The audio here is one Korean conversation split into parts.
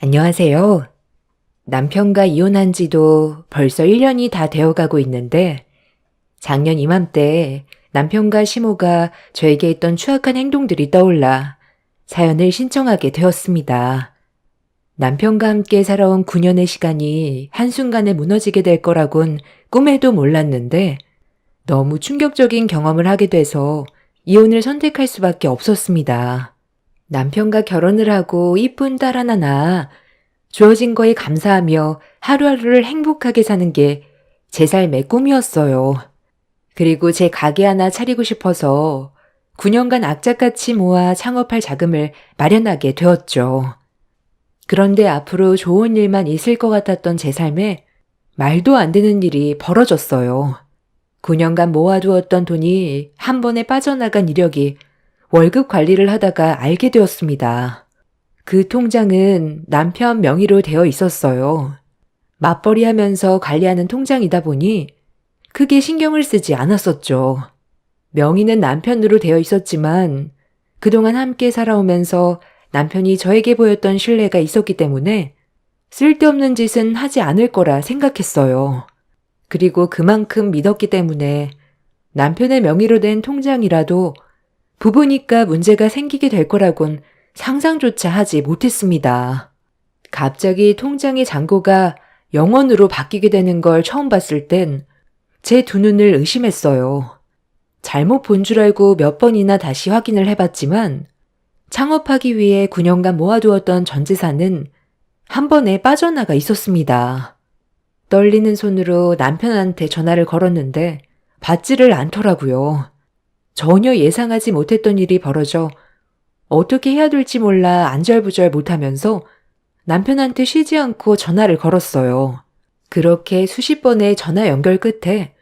안녕하세요. 남편과 이혼한 지도 벌써 1년이 다 되어가고 있는데, 작년 이맘때 남편과 시모가 저에게 했던 추악한 행동들이 떠올라 사연을 신청하게 되었습니다. 남편과 함께 살아온 9년의 시간이 한순간에 무너지게 될 거라곤 꿈에도 몰랐는데, 너무 충격적인 경험을 하게 돼서 이혼을 선택할 수밖에 없었습니다. 남편과 결혼을 하고 이쁜 딸 하나 낳아 주어진 거에 감사하며 하루하루를 행복하게 사는 게 제 삶의 꿈이었어요. 그리고 제 가게 하나 차리고 싶어서 9년간 악착같이 모아 창업할 자금을 마련하게 되었죠. 그런데 앞으로 좋은 일만 있을 것 같았던 제 삶에 말도 안 되는 일이 벌어졌어요. 9년간 모아두었던 돈이 한 번에 빠져나간 이력이 월급 관리를 하다가 알게 되었습니다. 그 통장은 남편 명의로 되어 있었어요. 맞벌이 하면서 관리하는 통장이다 보니 크게 신경을 쓰지 않았었죠. 명의는 남편으로 되어 있었지만 그동안 함께 살아오면서 남편이 저에게 보였던 신뢰가 있었기 때문에 쓸데없는 짓은 하지 않을 거라 생각했어요. 그리고 그만큼 믿었기 때문에 남편의 명의로 된 통장이라도 부부니까 문제가 생기게 될 거라곤 상상조차 하지 못했습니다. 갑자기 통장의 잔고가 0원으로 바뀌게 되는 걸 처음 봤을 땐 제 두 눈을 의심했어요. 잘못 본 줄 알고 몇 번이나 다시 확인을 해봤지만 창업하기 위해 9년간 모아두었던 전 재산은 한 번에 빠져나가 있었습니다. 떨리는 손으로 남편한테 전화를 걸었는데 받지를 않더라고요. 전혀 예상하지 못했던 일이 벌어져 어떻게 해야 될지 몰라 안절부절 못하면서 남편한테 쉬지 않고 전화를 걸었어요. 그렇게 수십 번의 전화 연결 끝에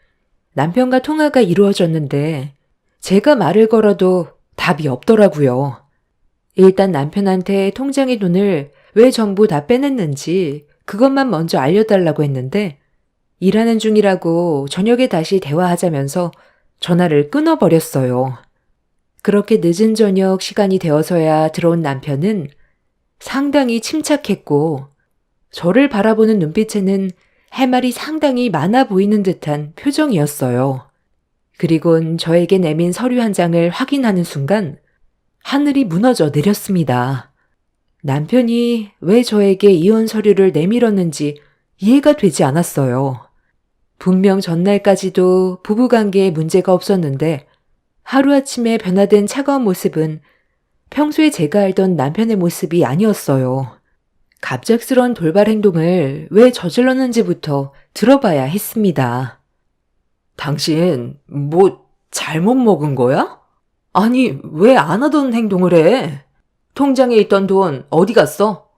남편과 통화가 이루어졌는데 제가 말을 걸어도 답이 없더라고요. 일단 남편한테 통장의 돈을 왜 전부 다 빼냈는지 그것만 먼저 알려달라고 했는데 일하는 중이라고 저녁에 다시 대화하자면서 전화를 끊어버렸어요. 그렇게 늦은 저녁 시간이 되어서야 들어온 남편은 상당히 침착했고 저를 바라보는 눈빛에는 할 말이 상당히 많아 보이는 듯한 표정이었어요. 그리곤 저에게 내민 서류 한 장을 확인하는 순간 하늘이 무너져 내렸습니다. 남편이 왜 저에게 이혼 서류를 내밀었는지 이해가 되지 않았어요. 분명 전날까지도 부부관계에 문제가 없었는데 하루아침에 변화된 차가운 모습은 평소에 제가 알던 남편의 모습이 아니었어요. 갑작스러운 돌발 행동을 왜 저질렀는지부터 들어봐야 했습니다. 당신 뭐 잘못 먹은 거야? 아니 왜 안 하던 행동을 해? 통장에 있던 돈 어디 갔어?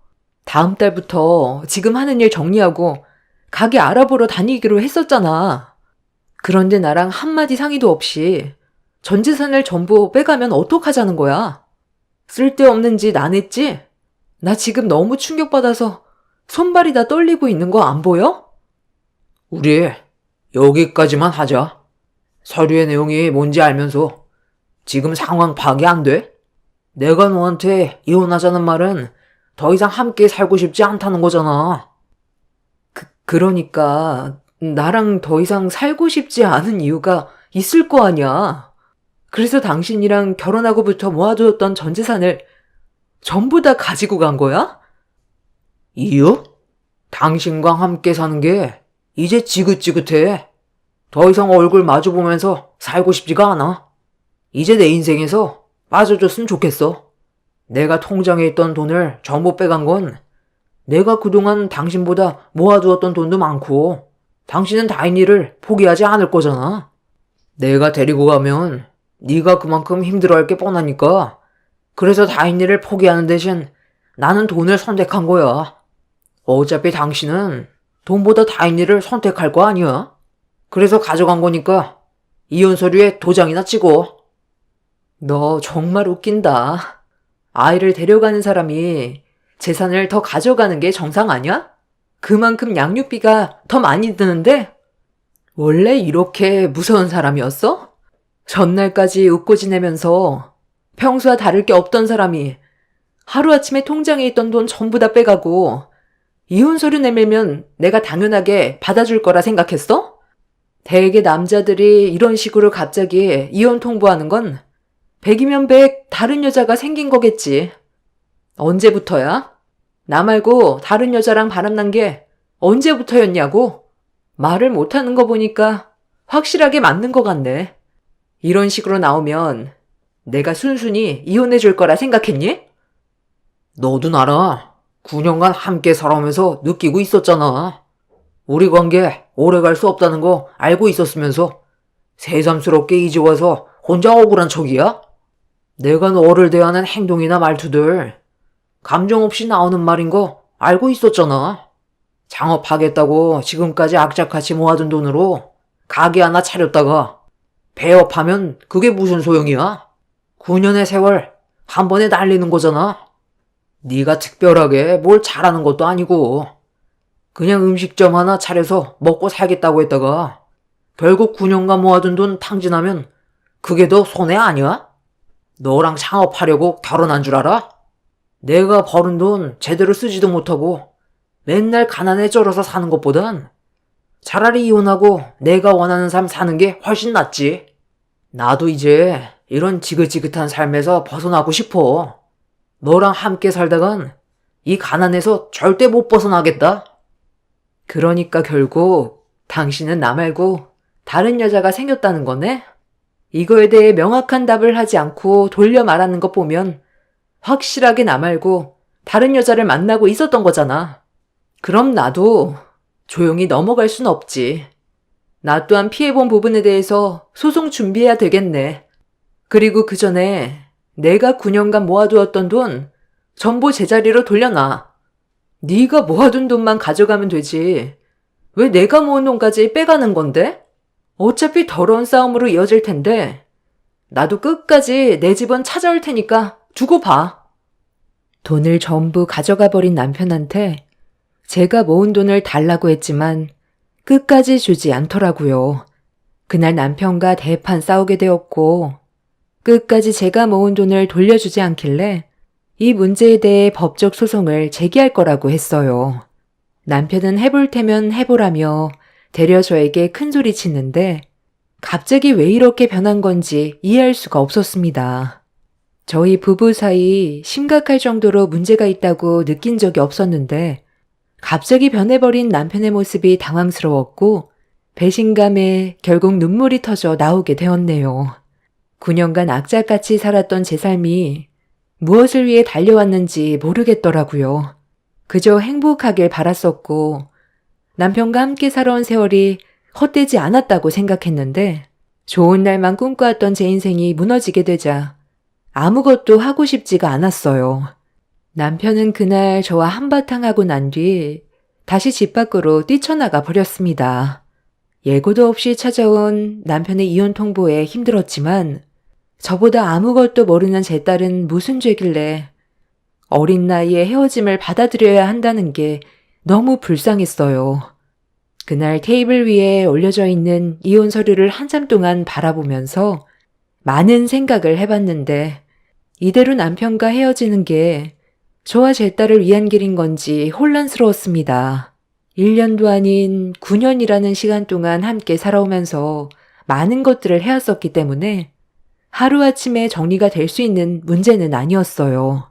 다음 달부터 지금 하는 일 정리하고 가게 알아보러 다니기로 했었잖아. 그런데 나랑 한마디 상의도 없이 전 재산을 전부 빼가면 어떡하자는 거야? 쓸데없는 짓 안 했지? 나 지금 너무 충격받아서 손발이 다 떨리고 있는 거 안 보여? 우리 여기까지만 하자. 서류의 내용이 뭔지 알면서 지금 상황 파악이 안 돼? 내가 너한테 이혼하자는 말은 더 이상 함께 살고 싶지 않다는 거잖아. 그러니까 나랑 더 이상 살고 싶지 않은 이유가 있을 거 아니야. 그래서 당신이랑 결혼하고부터 모아두었던 전 재산을 전부 다 가지고 간 거야? 이유? 당신과 함께 사는 게 이제 지긋지긋해. 더 이상 얼굴 마주보면서 살고 싶지가 않아. 이제 내 인생에서 빠져줬으면 좋겠어. 내가 통장에 있던 돈을 전부 빼간 건 내가 그동안 당신보다 모아두었던 돈도 많고 당신은 다인이를 포기하지 않을 거잖아. 내가 데리고 가면 네가 그만큼 힘들어할 게 뻔하니까 그래서 다인이를 포기하는 대신 나는 돈을 선택한 거야. 어차피 당신은 돈보다 다인이를 선택할 거 아니야. 그래서 가져간 거니까 이혼 서류에 도장이나 찍어. 너 정말 웃긴다. 아이를 데려가는 사람이 재산을 더 가져가는 게 정상 아니야? 그만큼 양육비가 더 많이 드는데? 원래 이렇게 무서운 사람이었어? 전날까지 웃고 지내면서 평소와 다를 게 없던 사람이 하루아침에 통장에 있던 돈 전부 다 빼가고 이혼 서류 내밀면 내가 당연하게 받아줄 거라 생각했어? 대개 남자들이 이런 식으로 갑자기 이혼 통보하는 건 100이면 100 다른 여자가 생긴 거겠지. 언제부터야? 나 말고 다른 여자랑 바람난 게 언제부터였냐고? 말을 못하는 거 보니까 확실하게 맞는 것 같네. 이런 식으로 나오면 내가 순순히 이혼해 줄 거라 생각했니? 너도 나랑 9년간 함께 살아오면서 느끼고 있었잖아. 우리 관계 오래 갈 수 없다는 거 알고 있었으면서 새삼스럽게 이제 와서 혼자 억울한 척이야? 내가 너를 대하는 행동이나 말투들 감정 없이 나오는 말인 거 알고 있었잖아. 창업하겠다고 지금까지 악착같이 모아둔 돈으로 가게 하나 차렸다가 폐업하면 그게 무슨 소용이야? 9년의 세월 한 번에 날리는 거잖아. 네가 특별하게 뭘 잘하는 것도 아니고 그냥 음식점 하나 차려서 먹고 살겠다고 했다가 결국 9년간 모아둔 돈 탕진하면 그게 더 손해 아니야? 너랑 창업하려고 결혼한 줄 알아? 내가 버는 돈 제대로 쓰지도 못하고 맨날 가난에 쩔어서 사는 것보단 차라리 이혼하고 내가 원하는 삶 사는 게 훨씬 낫지. 나도 이제 이런 지긋지긋한 삶에서 벗어나고 싶어. 너랑 함께 살다간 이 가난에서 절대 못 벗어나겠다. 그러니까 결국 당신은 나 말고 다른 여자가 생겼다는 거네? 이거에 대해 명확한 답을 하지 않고 돌려 말하는 것 보면 확실하게 나 말고 다른 여자를 만나고 있었던 거잖아. 그럼 나도 조용히 넘어갈 순 없지. 나 또한 피해본 부분에 대해서 소송 준비해야 되겠네. 그리고 그 전에 내가 9년간 모아두었던 돈 전부 제자리로 돌려놔. 네가 모아둔 돈만 가져가면 되지. 왜 내가 모은 돈까지 빼가는 건데? 어차피 더러운 싸움으로 이어질 텐데 나도 끝까지 내 집은 찾아올 테니까 두고 봐. 돈을 전부 가져가 버린 남편한테 제가 모은 돈을 달라고 했지만 끝까지 주지 않더라고요. 그날 남편과 대판 싸우게 되었고 끝까지 제가 모은 돈을 돌려주지 않길래 이 문제에 대해 법적 소송을 제기할 거라고 했어요. 남편은 해볼 테면 해보라며 되려 저에게 큰소리 치는데 갑자기 왜 이렇게 변한 건지 이해할 수가 없었습니다. 저희 부부 사이 심각할 정도로 문제가 있다고 느낀 적이 없었는데 갑자기 변해버린 남편의 모습이 당황스러웠고 배신감에 결국 눈물이 터져 나오게 되었네요. 9년간 악착같이 살았던 제 삶이 무엇을 위해 달려왔는지 모르겠더라고요. 그저 행복하길 바랐었고 남편과 함께 살아온 세월이 헛되지 않았다고 생각했는데 좋은 날만 꿈꿔왔던 제 인생이 무너지게 되자 아무것도 하고 싶지가 않았어요. 남편은 그날 저와 한바탕 하고 난 뒤 다시 집 밖으로 뛰쳐나가 버렸습니다. 예고도 없이 찾아온 남편의 이혼 통보에 힘들었지만 저보다 아무것도 모르는 제 딸은 무슨 죄길래 어린 나이에 헤어짐을 받아들여야 한다는 게 너무 불쌍했어요. 그날 테이블 위에 올려져 있는 이혼 서류를 한참 동안 바라보면서 많은 생각을 해봤는데 이대로 남편과 헤어지는 게 저와 제 딸을 위한 길인 건지 혼란스러웠습니다. 1년도 아닌 9년이라는 시간 동안 함께 살아오면서 많은 것들을 해왔었기 때문에 하루아침에 정리가 될 수 있는 문제는 아니었어요.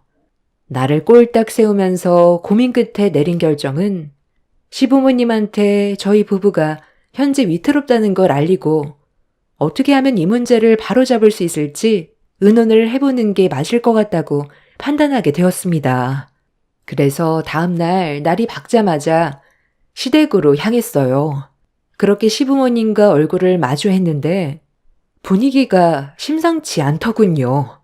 나를 꼴딱 세우면서 고민 끝에 내린 결정은 시부모님한테 저희 부부가 현재 위태롭다는 걸 알리고 어떻게 하면 이 문제를 바로잡을 수 있을지 의논을 해보는 게 맞을 것 같다고 판단하게 되었습니다. 그래서 다음날 날이 밝자마자 시댁으로 향했어요. 그렇게 시부모님과 얼굴을 마주했는데 분위기가 심상치 않더군요.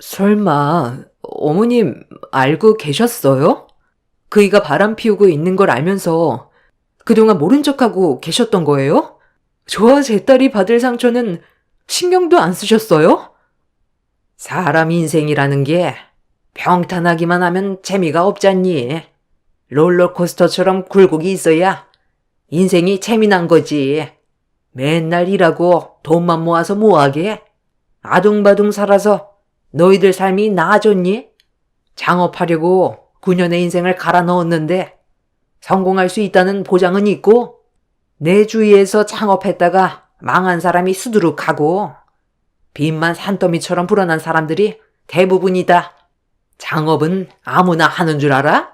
설마 어머님 알고 계셨어요? 그이가 바람 피우고 있는 걸 알면서 그동안 모른 척하고 계셨던 거예요? 저와 제 딸이 받을 상처는 신경도 안 쓰셨어요? 사람 인생이라는 게 평탄하기만 하면 재미가 없잖니. 롤러코스터처럼 굴곡이 있어야 인생이 재미난 거지. 맨날 일하고 돈만 모아서 뭐하게? 아둥바둥 살아서 너희들 삶이 나아졌니? 창업하려고 9년의 인생을 갈아 넣었는데 성공할 수 있다는 보장은 있고 내 주위에서 창업했다가 망한 사람이 수두룩하고 빚만 산더미처럼 불어난 사람들이 대부분이다. 창업은 아무나 하는 줄 알아?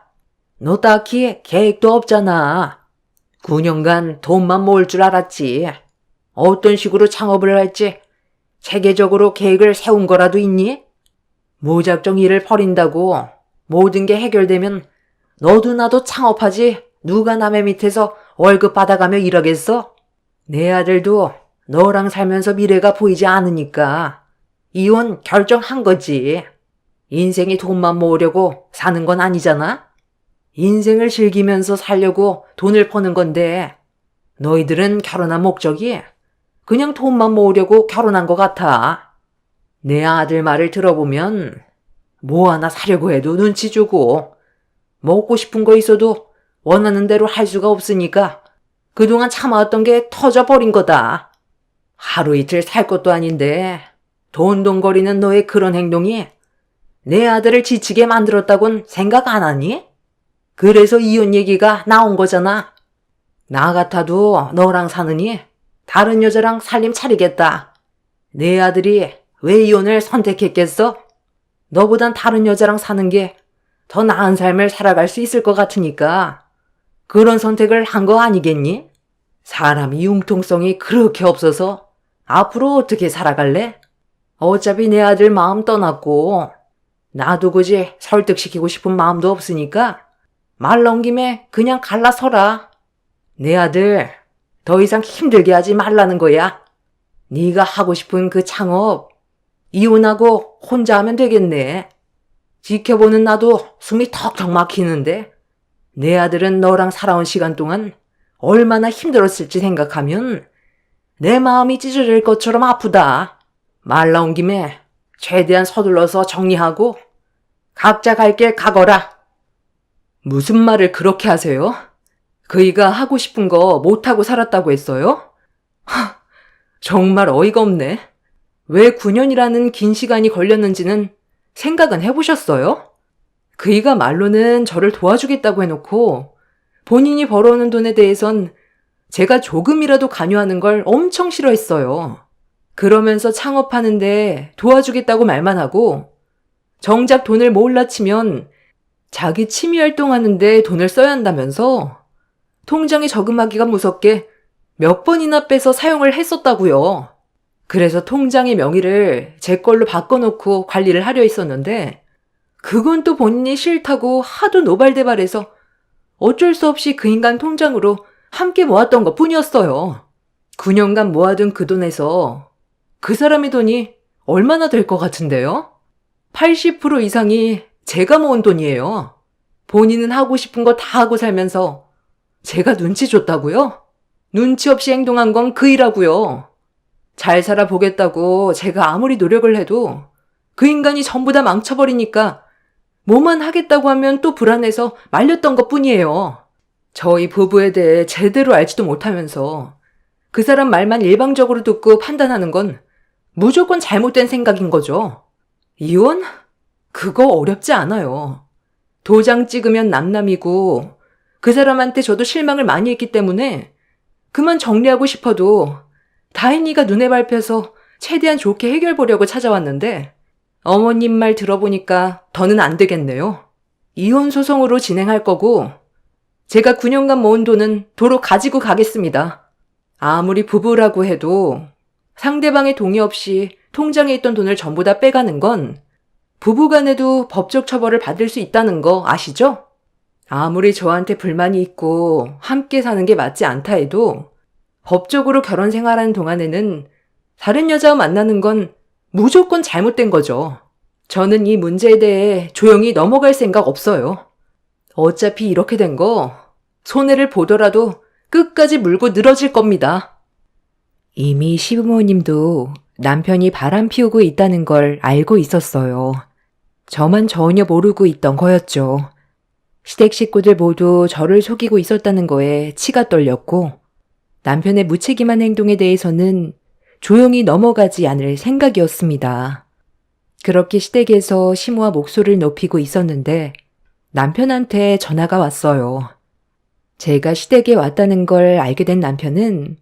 너 딱히 계획도 없잖아. 9년간 돈만 모을 줄 알았지. 어떤 식으로 창업을 할지 체계적으로 계획을 세운 거라도 있니? 무작정 일을 벌인다고 모든 게 해결되면 너도 나도 창업하지 누가 남의 밑에서 월급 받아가며 일하겠어? 내 아들도 너랑 살면서 미래가 보이지 않으니까 이혼 결정한 거지. 인생이 돈만 모으려고 사는 건 아니잖아? 인생을 즐기면서 살려고 돈을 버는 건데 너희들은 결혼한 목적이 그냥 돈만 모으려고 결혼한 것 같아. 내 아들 말을 들어보면 뭐 하나 사려고 해도 눈치 주고 먹고 싶은 거 있어도 원하는 대로 할 수가 없으니까 그동안 참아왔던 게 터져버린 거다. 하루 이틀 살 것도 아닌데 돈돈거리는 너의 그런 행동이 내 아들을 지치게 만들었다곤 생각 안 하니? 그래서 이혼 얘기가 나온 거잖아. 나 같아도 너랑 사느니 다른 여자랑 살림 차리겠다. 내 아들이 왜 이혼을 선택했겠어? 너보단 다른 여자랑 사는 게 더 나은 삶을 살아갈 수 있을 것 같으니까 그런 선택을 한 거 아니겠니? 사람이 융통성이 그렇게 없어서 앞으로 어떻게 살아갈래? 어차피 내 아들 마음 떠났고 나도 굳이 설득시키고 싶은 마음도 없으니까 말 나온 김에 그냥 갈라서라. 내 아들 더 이상 힘들게 하지 말라는 거야. 네가 하고 싶은 그 창업 이혼하고 혼자 하면 되겠네. 지켜보는 나도 숨이 턱턱 막히는데 내 아들은 너랑 살아온 시간 동안 얼마나 힘들었을지 생각하면 내 마음이 찢어질 것처럼 아프다. 말 나온 김에 최대한 서둘러서 정리하고 각자 갈 길 가거라. 무슨 말을 그렇게 하세요? 그이가 하고 싶은 거 못하고 살았다고 했어요? 정말 어이가 없네. 왜 9년이라는 긴 시간이 걸렸는지는 생각은 해보셨어요? 그이가 말로는 저를 도와주겠다고 해놓고 본인이 벌어오는 돈에 대해선 제가 조금이라도 관여하는 걸 엄청 싫어했어요. 그러면서 창업하는데 도와주겠다고 말만 하고 정작 돈을 모을라 치면 자기 취미 활동하는데 돈을 써야 한다면서 통장에 저금하기가 무섭게 몇 번이나 빼서 사용을 했었다고요. 그래서 통장의 명의를 제 걸로 바꿔놓고 관리를 하려 했었는데 그건 또 본인이 싫다고 하도 노발대발해서 어쩔 수 없이 그 인간 통장으로 함께 모았던 것 뿐이었어요. 9년간 모아둔 그 돈에서 그 사람의 돈이 얼마나 될 것 같은데요? 80% 이상이 제가 모은 돈이에요. 본인은 하고 싶은 거 다 하고 살면서 제가 눈치 줬다고요? 눈치 없이 행동한 건 그이라고요. 잘 살아보겠다고 제가 아무리 노력을 해도 그 인간이 전부 다 망쳐버리니까 뭐만 하겠다고 하면 또 불안해서 말렸던 것뿐이에요. 저희 부부에 대해 제대로 알지도 못하면서 그 사람 말만 일방적으로 듣고 판단하는 건 무조건 잘못된 생각인 거죠. 이혼? 그거 어렵지 않아요. 도장 찍으면 남남이고 그 사람한테 저도 실망을 많이 했기 때문에 그만 정리하고 싶어도 다행히가 눈에 밟혀서 최대한 좋게 해결 보려고 찾아왔는데 어머님 말 들어보니까 더는 안 되겠네요. 이혼 소송으로 진행할 거고 제가 9년간 모은 돈은 도로 가지고 가겠습니다. 아무리 부부라고 해도 상대방의 동의 없이 통장에 있던 돈을 전부 다 빼가는 건 부부간에도 법적 처벌을 받을 수 있다는 거 아시죠? 아무리 저한테 불만이 있고 함께 사는 게 맞지 않다 해도 법적으로 결혼 생활하는 동안에는 다른 여자와 만나는 건 무조건 잘못된 거죠. 저는 이 문제에 대해 조용히 넘어갈 생각 없어요. 어차피 이렇게 된 거 손해를 보더라도 끝까지 물고 늘어질 겁니다. 이미 시부모님도 남편이 바람 피우고 있다는 걸 알고 있었어요. 저만 전혀 모르고 있던 거였죠. 시댁 식구들 모두 저를 속이고 있었다는 거에 치가 떨렸고 남편의 무책임한 행동에 대해서는 조용히 넘어가지 않을 생각이었습니다. 그렇게 시댁에서 시모와 목소리를 높이고 있었는데 남편한테 전화가 왔어요. 제가 시댁에 왔다는 걸 알게 된 남편은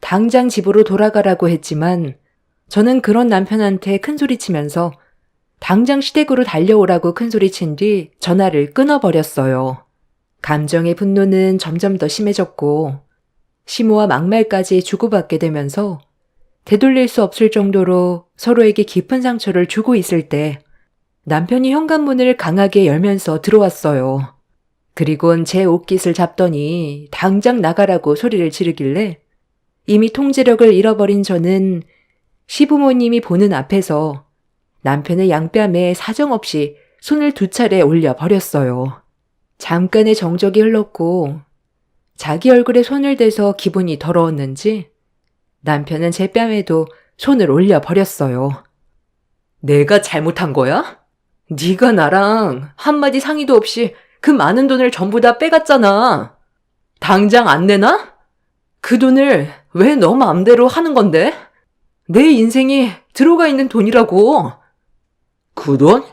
당장 집으로 돌아가라고 했지만 저는 그런 남편한테 큰소리치면서 당장 시댁으로 달려오라고 큰소리친 뒤 전화를 끊어버렸어요. 감정의 분노는 점점 더 심해졌고 시모와 막말까지 주고받게 되면서 되돌릴 수 없을 정도로 서로에게 깊은 상처를 주고 있을 때 남편이 현관문을 강하게 열면서 들어왔어요. 그리곤 제 옷깃을 잡더니 당장 나가라고 소리를 지르길래 이미 통제력을 잃어버린 저는 시부모님이 보는 앞에서 남편의 양뺨에 사정없이 손을 2차례 올려 버렸어요. 잠깐의 정적이 흘렀고 자기 얼굴에 손을 대서 기분이 더러웠는지 남편은 제 뺨에도 손을 올려 버렸어요. 내가 잘못한 거야? 네가 나랑 한마디 상의도 없이 그 많은 돈을 전부 다 빼갔잖아. 당장 안 내놔? 그 돈을 왜 너 마음대로 하는 건데? 내 인생이 들어가 있는 돈이라고. 그 돈?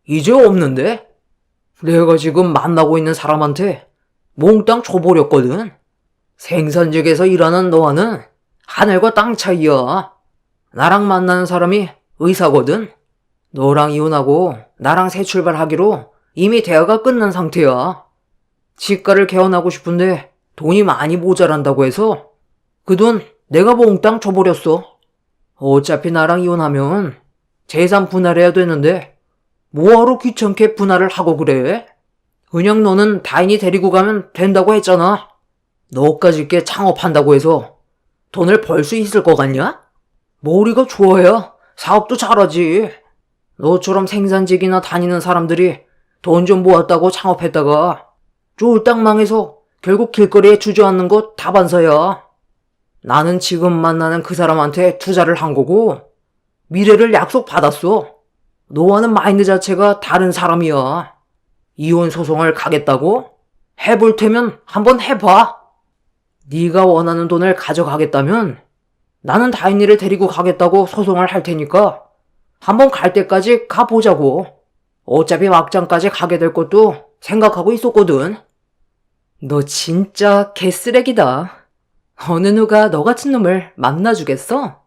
이제 없는데? 내가 지금 만나고 있는 사람한테 몽땅 줘버렸거든. 생산직에서 일하는 너와는 하늘과 땅 차이야. 나랑 만나는 사람이 의사거든. 너랑 이혼하고 나랑 새 출발하기로 이미 대화가 끝난 상태야. 치과를 개원하고 싶은데 돈이 많이 모자란다고 해서 그 돈 내가 몽땅 줘버렸어. 어차피 나랑 이혼하면 재산 분할해야 되는데 뭐하러 귀찮게 분할을 하고 그래? 그냥 너는 다인이 데리고 가면 된다고 했잖아. 너까지 게 창업한다고 해서 돈을 벌 수 있을 것 같냐? 머리가 좋아야 사업도 잘하지. 너처럼 생산직이나 다니는 사람들이 돈 좀 모았다고 창업했다가 쫄딱 망해서 결국 길거리에 주저앉는 거 다반사야. 나는 지금 만나는 그 사람한테 투자를 한 거고 미래를 약속받았어. 너와는 마인드 자체가 다른 사람이야. 이혼 소송을 가겠다고? 해볼 테면 한번 해봐. 네가 원하는 돈을 가져가겠다면 나는 다인이를 데리고 가겠다고 소송을 할 테니까 한번 갈 때까지 가보자고. 어차피 막장까지 가게 될 것도 생각하고 있었거든. 너 진짜 개쓰레기다. 어느 누가 너 같은 놈을 만나주겠어?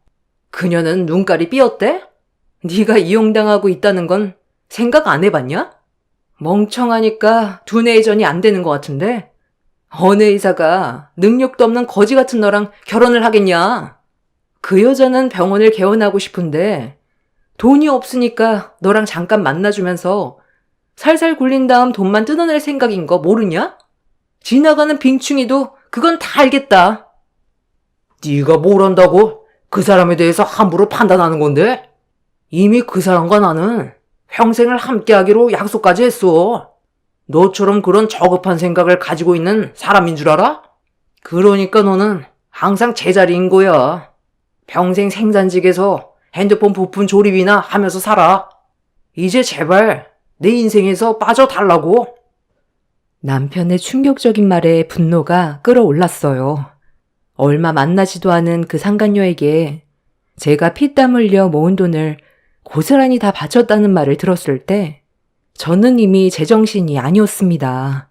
그녀는 눈깔이 삐었대? 네가 이용당하고 있다는 건 생각 안 해봤냐? 멍청하니까 두뇌 회전이 안 되는 것 같은데 어느 의사가 능력도 없는 거지 같은 너랑 결혼을 하겠냐? 그 여자는 병원을 개원하고 싶은데 돈이 없으니까 너랑 잠깐 만나주면서 살살 굴린 다음 돈만 뜯어낼 생각인 거 모르냐? 지나가는 빙충이도 그건 다 알겠다. 네가 뭘 안다고 그 사람에 대해서 함부로 판단하는 건데? 이미 그 사람과 나는 평생을 함께하기로 약속까지 했어. 너처럼 그런 저급한 생각을 가지고 있는 사람인 줄 알아? 그러니까 너는 항상 제자리인 거야. 평생 생산직에서 핸드폰 부품 조립이나 하면서 살아. 이제 제발 내 인생에서 빠져달라고. 남편의 충격적인 말에 분노가 끌어올랐어요. 얼마 만나지도 않은 그 상간녀에게 제가 피땀 흘려 모은 돈을 고스란히 다 바쳤다는 말을 들었을 때 저는 이미 제정신이 아니었습니다.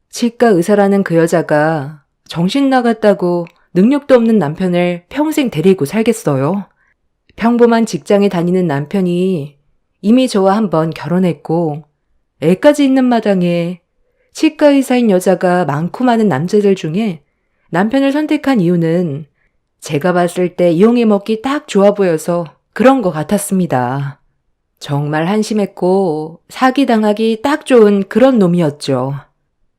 치과 의사라는 그 여자가 정신 나갔다고 능력도 없는 남편을 평생 데리고 살겠어요? 평범한 직장에 다니는 남편이 이미 저와 한번 결혼했고 애까지 있는 마당에 치과 의사인 여자가 많고 많은 남자들 중에 남편을 선택한 이유는 제가 봤을 때 이용해 먹기 딱 좋아 보여서 그런 것 같았습니다. 정말 한심했고 사기당하기 딱 좋은 그런 놈이었죠.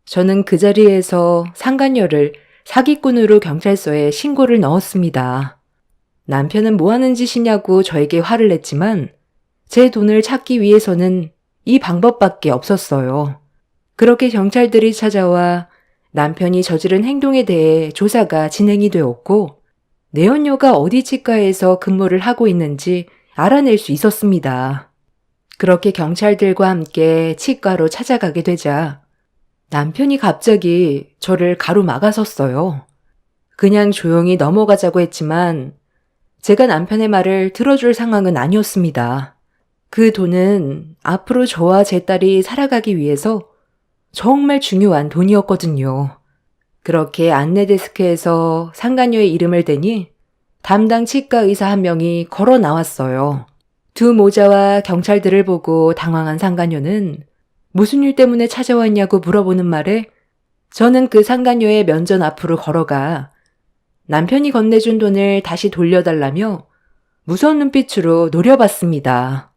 저는 그 자리에서 상간녀를 사기꾼으로 경찰서에 신고를 넣었습니다. 남편은 뭐 하는 짓이냐고 저에게 화를 냈지만 제 돈을 찾기 위해서는 이 방법밖에 없었어요. 그렇게 경찰들이 찾아와 남편이 저지른 행동에 대해 조사가 진행이 되었고 내연녀가 어디 치과에서 근무를 하고 있는지 알아낼 수 있었습니다. 그렇게 경찰들과 함께 치과로 찾아가게 되자 남편이 갑자기 저를 가로막아섰어요. 그냥 조용히 넘어가자고 했지만 제가 남편의 말을 들어줄 상황은 아니었습니다. 그 돈은 앞으로 저와 제 딸이 살아가기 위해서 정말 중요한 돈이었거든요. 그렇게 안내데스크에서 상간녀의 이름을 대니 담당 치과 의사 한 명이 걸어 나왔어요. 두 모자와 경찰들을 보고 당황한 상간녀는 무슨 일 때문에 찾아왔냐고 물어보는 말에 저는 그 상간녀의 면전 앞으로 걸어가 남편이 건네준 돈을 다시 돌려달라며 무서운 눈빛으로 노려봤습니다.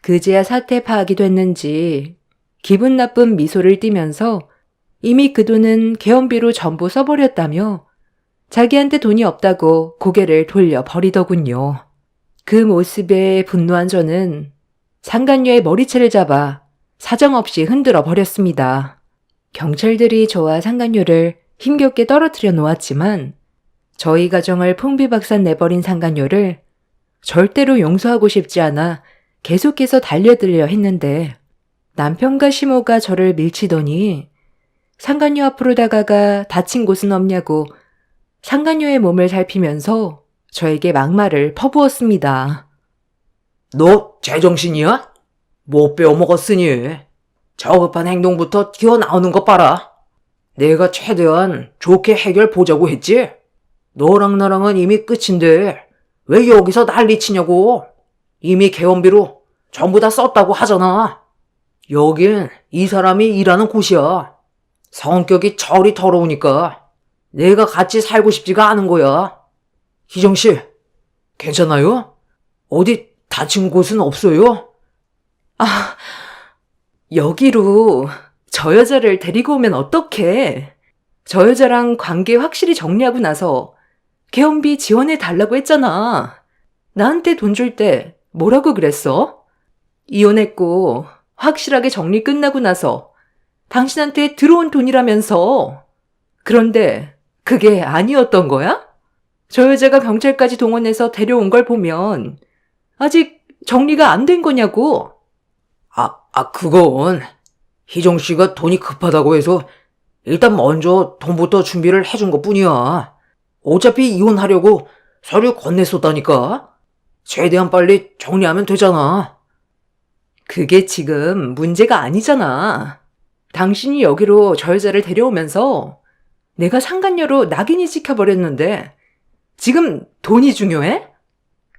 그제야 사태 파악이 됐는지 기분 나쁜 미소를 띠면서 이미 그 돈은 개원비로 전부 써버렸다며 자기한테 돈이 없다고 고개를 돌려버리더군요. 그 모습에 분노한 저는 상간녀의 머리채를 잡아 사정없이 흔들어 버렸습니다. 경찰들이 저와 상간녀를 힘겹게 떨어뜨려 놓았지만 저희 가정을 풍비박산 내버린 상간녀를 절대로 용서하고 싶지 않아 계속해서 달려들려 했는데 남편과 시모가 저를 밀치더니 상간녀 앞으로 다가가 다친 곳은 없냐고 상간녀의 몸을 살피면서 저에게 막말을 퍼부었습니다. 너 제정신이야? 못 빼어먹었으니 저급한 행동부터 튀어나오는 것 봐라. 내가 최대한 좋게 해결 보자고 했지? 너랑 나랑은 이미 끝인데 왜 여기서 난리치냐고. 이미 개원비로 전부 다 썼다고 하잖아. 여긴 이 사람이 일하는 곳이야. 성격이 저리 더러우니까 내가 같이 살고 싶지가 않은 거야. 희정씨, 괜찮아요? 어디 다친 곳은 없어요? 여기로 저 여자를 데리고 오면 어떡해? 저 여자랑 관계 확실히 정리하고 나서 개원비 지원해 달라고 했잖아. 나한테 돈 줄 때 뭐라고 그랬어? 이혼했고 확실하게 정리 끝나고 나서 당신한테 들어온 돈이라면서. 그런데 그게 아니었던 거야? 저 여자가 경찰까지 동원해서 데려온 걸 보면 아직 정리가 안 된 거냐고. 그건 희정씨가 돈이 급하다고 해서 일단 먼저 돈부터 준비를 해준 것 뿐이야. 어차피 이혼하려고 서류 건넸었다니까. 최대한 빨리 정리하면 되잖아. 그게 지금 문제가 아니잖아. 당신이 여기로 저 여자를 데려오면서 내가 상간녀로 낙인이 찍혀버렸는데 지금 돈이 중요해?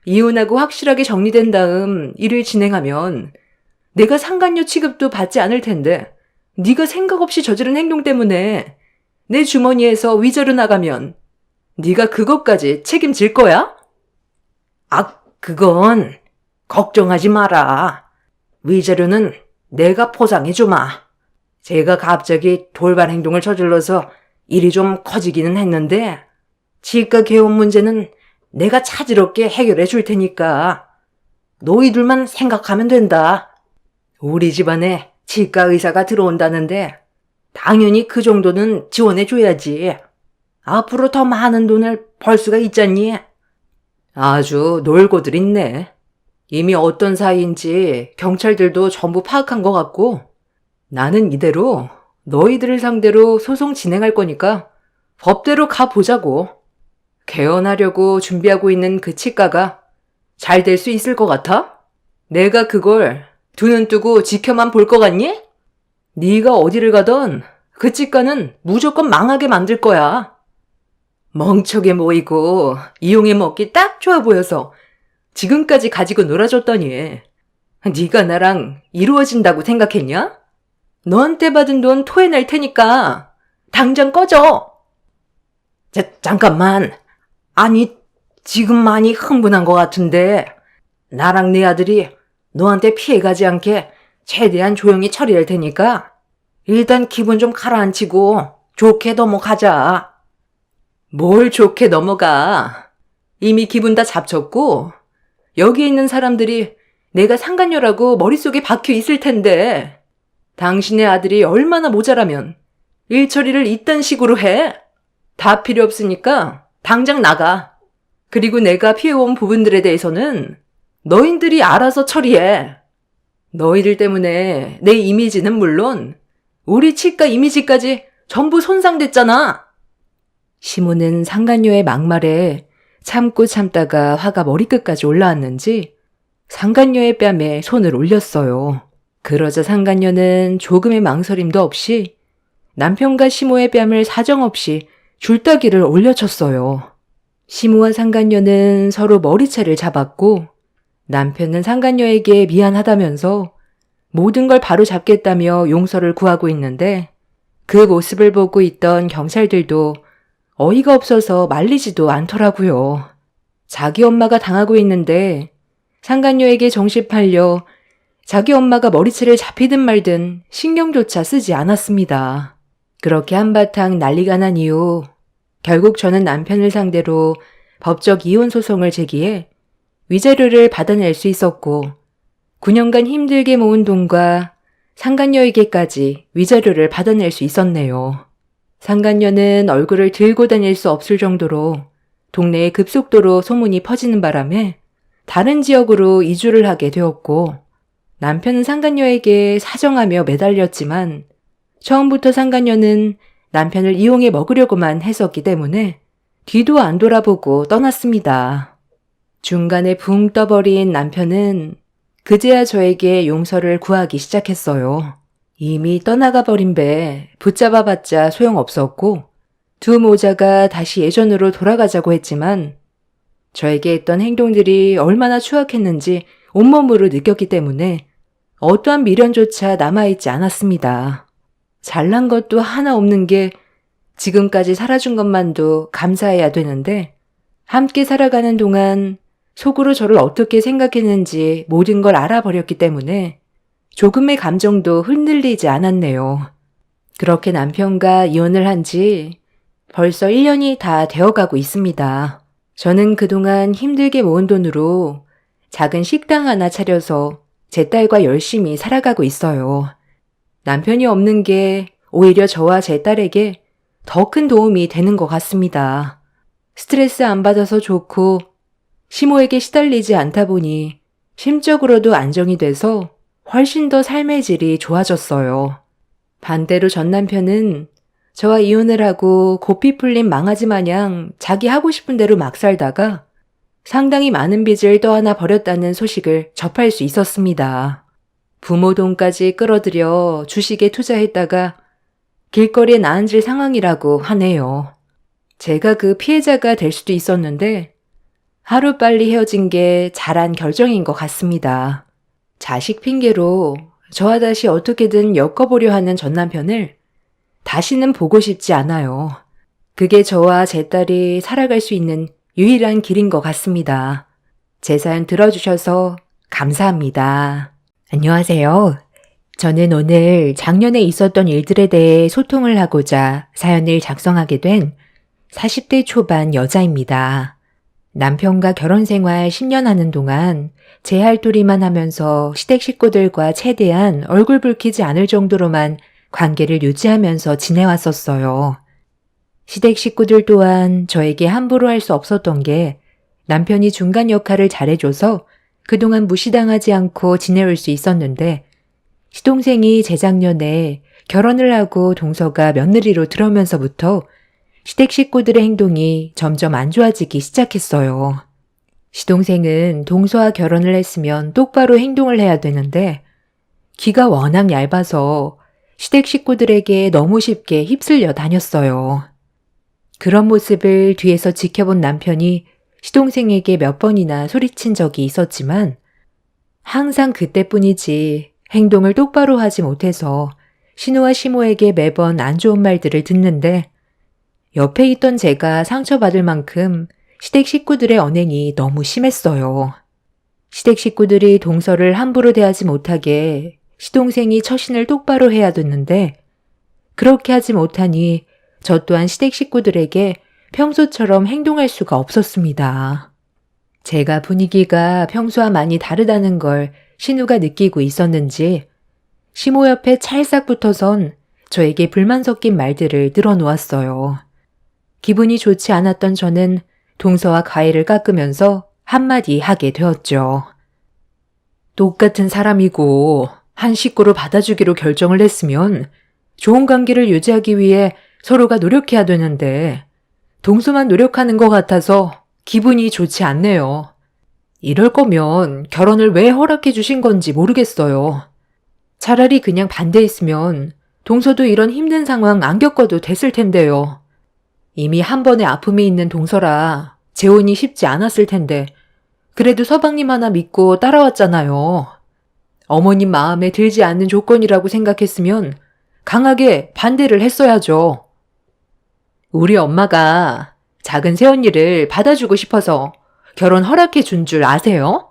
이혼하고 확실하게 정리된 다음 일을 진행하면 내가 상간녀 취급도 받지 않을 텐데 네가 생각 없이 저지른 행동 때문에 내 주머니에서 위자료 나가면 네가 그것까지 책임질 거야? 그건 걱정하지 마라. 위자료는 내가 포상해주마. 제가 갑자기 돌발 행동을 저질러서 일이 좀 커지기는 했는데 치과 개원 문제는 내가 차질없게 해결해 줄 테니까 너희들만 생각하면 된다. 우리 집안에 치과 의사가 들어온다는데 당연히 그 정도는 지원해 줘야지. 앞으로 더 많은 돈을 벌 수가 있잖니. 아주 놀고들 있네. 이미 어떤 사이인지 경찰들도 전부 파악한 것 같고 나는 이대로 너희들을 상대로 소송 진행할 거니까 법대로 가보자고. 개원하려고 준비하고 있는 그 치과가 잘 될 수 있을 것 같아? 내가 그걸 두 눈 뜨고 지켜만 볼 것 같니? 네가 어디를 가던 그 치과는 무조건 망하게 만들 거야. 멍청해 보이고 이용해 먹기 딱 좋아 보여서 지금까지 가지고 놀아줬더니 네가 나랑 이루어진다고 생각했냐? 너한테 받은 돈 토해낼 테니까 당장 꺼져. 잠깐만. 아니, 지금 많이 흥분한 것 같은데 나랑 내 아들이 너한테 피해가지 않게 최대한 조용히 처리할 테니까 일단 기분 좀 가라앉히고 좋게 넘어가자. 뭘 좋게 넘어가. 이미 기분 다 잡쳤고 여기 있는 사람들이 내가 상간녀라고 머릿속에 박혀 있을 텐데 당신의 아들이 얼마나 모자라면 일 처리를 이딴 식으로 해? 다 필요 없으니까 당장 나가. 그리고 내가 피해온 부분들에 대해서는 너희들이 알아서 처리해. 너희들 때문에 내 이미지는 물론 우리 치과 이미지까지 전부 손상됐잖아. 시모는 상간녀의 막말에 참고 참다가 화가 머리끝까지 올라왔는지 상간녀의 뺨에 손을 올렸어요. 그러자 상간녀는 조금의 망설임도 없이 남편과 시모의 뺨을 사정없이 줄따기를 올려쳤어요. 시모와 상간녀는 서로 머리채를 잡았고 남편은 상간녀에게 미안하다면서 모든 걸 바로 잡겠다며 용서를 구하고 있는데 그 모습을 보고 있던 경찰들도 어이가 없어서 말리지도 않더라고요. 자기 엄마가 당하고 있는데 상간녀에게 정신 팔려 자기 엄마가 머리채를 잡히든 말든 신경조차 쓰지 않았습니다. 그렇게 한바탕 난리가 난 이후 결국 저는 남편을 상대로 법적 이혼 소송을 제기해 위자료를 받아낼 수 있었고 9년간 힘들게 모은 돈과 상간녀에게까지 위자료를 받아낼 수 있었네요. 상간녀는 얼굴을 들고 다닐 수 없을 정도로 동네에 급속도로 소문이 퍼지는 바람에 다른 지역으로 이주를 하게 되었고 남편은 상간녀에게 사정하며 매달렸지만 처음부터 상간녀는 남편을 이용해 먹으려고만 했었기 때문에 뒤도 안 돌아보고 떠났습니다. 중간에 붕 떠버린 남편은 그제야 저에게 용서를 구하기 시작했어요. 이미 떠나가 버린 배 붙잡아봤자 소용없었고 두 모자가 다시 예전으로 돌아가자고 했지만 저에게 했던 행동들이 얼마나 추악했는지 온몸으로 느꼈기 때문에 어떠한 미련조차 남아있지 않았습니다. 잘난 것도 하나 없는 게 지금까지 살아준 것만도 감사해야 되는데 함께 살아가는 동안 속으로 저를 어떻게 생각했는지 모든 걸 알아버렸기 때문에 조금의 감정도 흔들리지 않았네요. 그렇게 남편과 이혼을 한 지 벌써 1년이 다 되어가고 있습니다. 저는 그동안 힘들게 모은 돈으로 작은 식당 하나 차려서 제 딸과 열심히 살아가고 있어요. 남편이 없는 게 오히려 저와 제 딸에게 더 큰 도움이 되는 것 같습니다. 스트레스 안 받아서 좋고 시모에게 시달리지 않다 보니 심적으로도 안정이 돼서 훨씬 더 삶의 질이 좋아졌어요. 반대로 전 남편은 저와 이혼을 하고 고삐 풀린 망아지 마냥 자기 하고 싶은 대로 막 살다가 상당히 많은 빚을 떠안아 버렸다는 소식을 접할 수 있었습니다. 부모 돈까지 끌어들여 주식에 투자했다가 길거리에 나앉을 상황이라고 하네요. 제가 그 피해자가 될 수도 있었는데 하루빨리 헤어진 게 잘한 결정인 것 같습니다. 자식 핑계로 저와 다시 어떻게든 엮어보려 하는 전 남편을 다시는 보고 싶지 않아요. 그게 저와 제 딸이 살아갈 수 있는 유일한 길인 것 같습니다. 제 사연 들어주셔서 감사합니다. 안녕하세요. 저는 오늘 작년에 있었던 일들에 대해 소통을 하고자 사연을 작성하게 된 40대 초반 여자입니다. 남편과 결혼 생활 10년 하는 동안 제 할 도리만 하면서 시댁 식구들과 최대한 얼굴 붉히지 않을 정도로만 관계를 유지하면서 지내왔었어요. 시댁 식구들 또한 저에게 함부로 할 수 없었던 게 남편이 중간 역할을 잘해줘서 그동안 무시당하지 않고 지내올 수 있었는데 시동생이 재작년에 결혼을 하고 동서가 며느리로 들어오면서부터 시댁 식구들의 행동이 점점 안 좋아지기 시작했어요. 시동생은 동서와 결혼을 했으면 똑바로 행동을 해야 되는데 기가 워낙 얇아서 시댁 식구들에게 너무 쉽게 휩쓸려 다녔어요. 그런 모습을 뒤에서 지켜본 남편이 시동생에게 몇 번이나 소리친 적이 있었지만 항상 그때뿐이지 행동을 똑바로 하지 못해서 신우와 시모에게 매번 안 좋은 말들을 듣는데 옆에 있던 제가 상처받을 만큼 시댁 식구들의 언행이 너무 심했어요. 시댁 식구들이 동서를 함부로 대하지 못하게 시동생이 처신을 똑바로 해야 됐는데 그렇게 하지 못하니 저 또한 시댁 식구들에게 평소처럼 행동할 수가 없었습니다. 제가 분위기가 평소와 많이 다르다는 걸 신우가 느끼고 있었는지 시모 옆에 찰싹 붙어선 저에게 불만 섞인 말들을 늘어놓았어요. 기분이 좋지 않았던 저는 동서와 과일을 깎으면서 한마디 하게 되었죠. 똑같은 사람이고 한 식구로 받아주기로 결정을 했으면 좋은 관계를 유지하기 위해 서로가 노력해야 되는데 동서만 노력하는 것 같아서 기분이 좋지 않네요. 이럴 거면 결혼을 왜 허락해 주신 건지 모르겠어요. 차라리 그냥 반대했으면 동서도 이런 힘든 상황 안 겪어도 됐을 텐데요. 이미 한 번의 아픔이 있는 동서라 재혼이 쉽지 않았을 텐데 그래도 서방님 하나 믿고 따라왔잖아요. 어머님 마음에 들지 않는 조건이라고 생각했으면 강하게 반대를 했어야죠. 우리 엄마가 작은 새언니를 받아주고 싶어서 결혼 허락해 준 줄 아세요?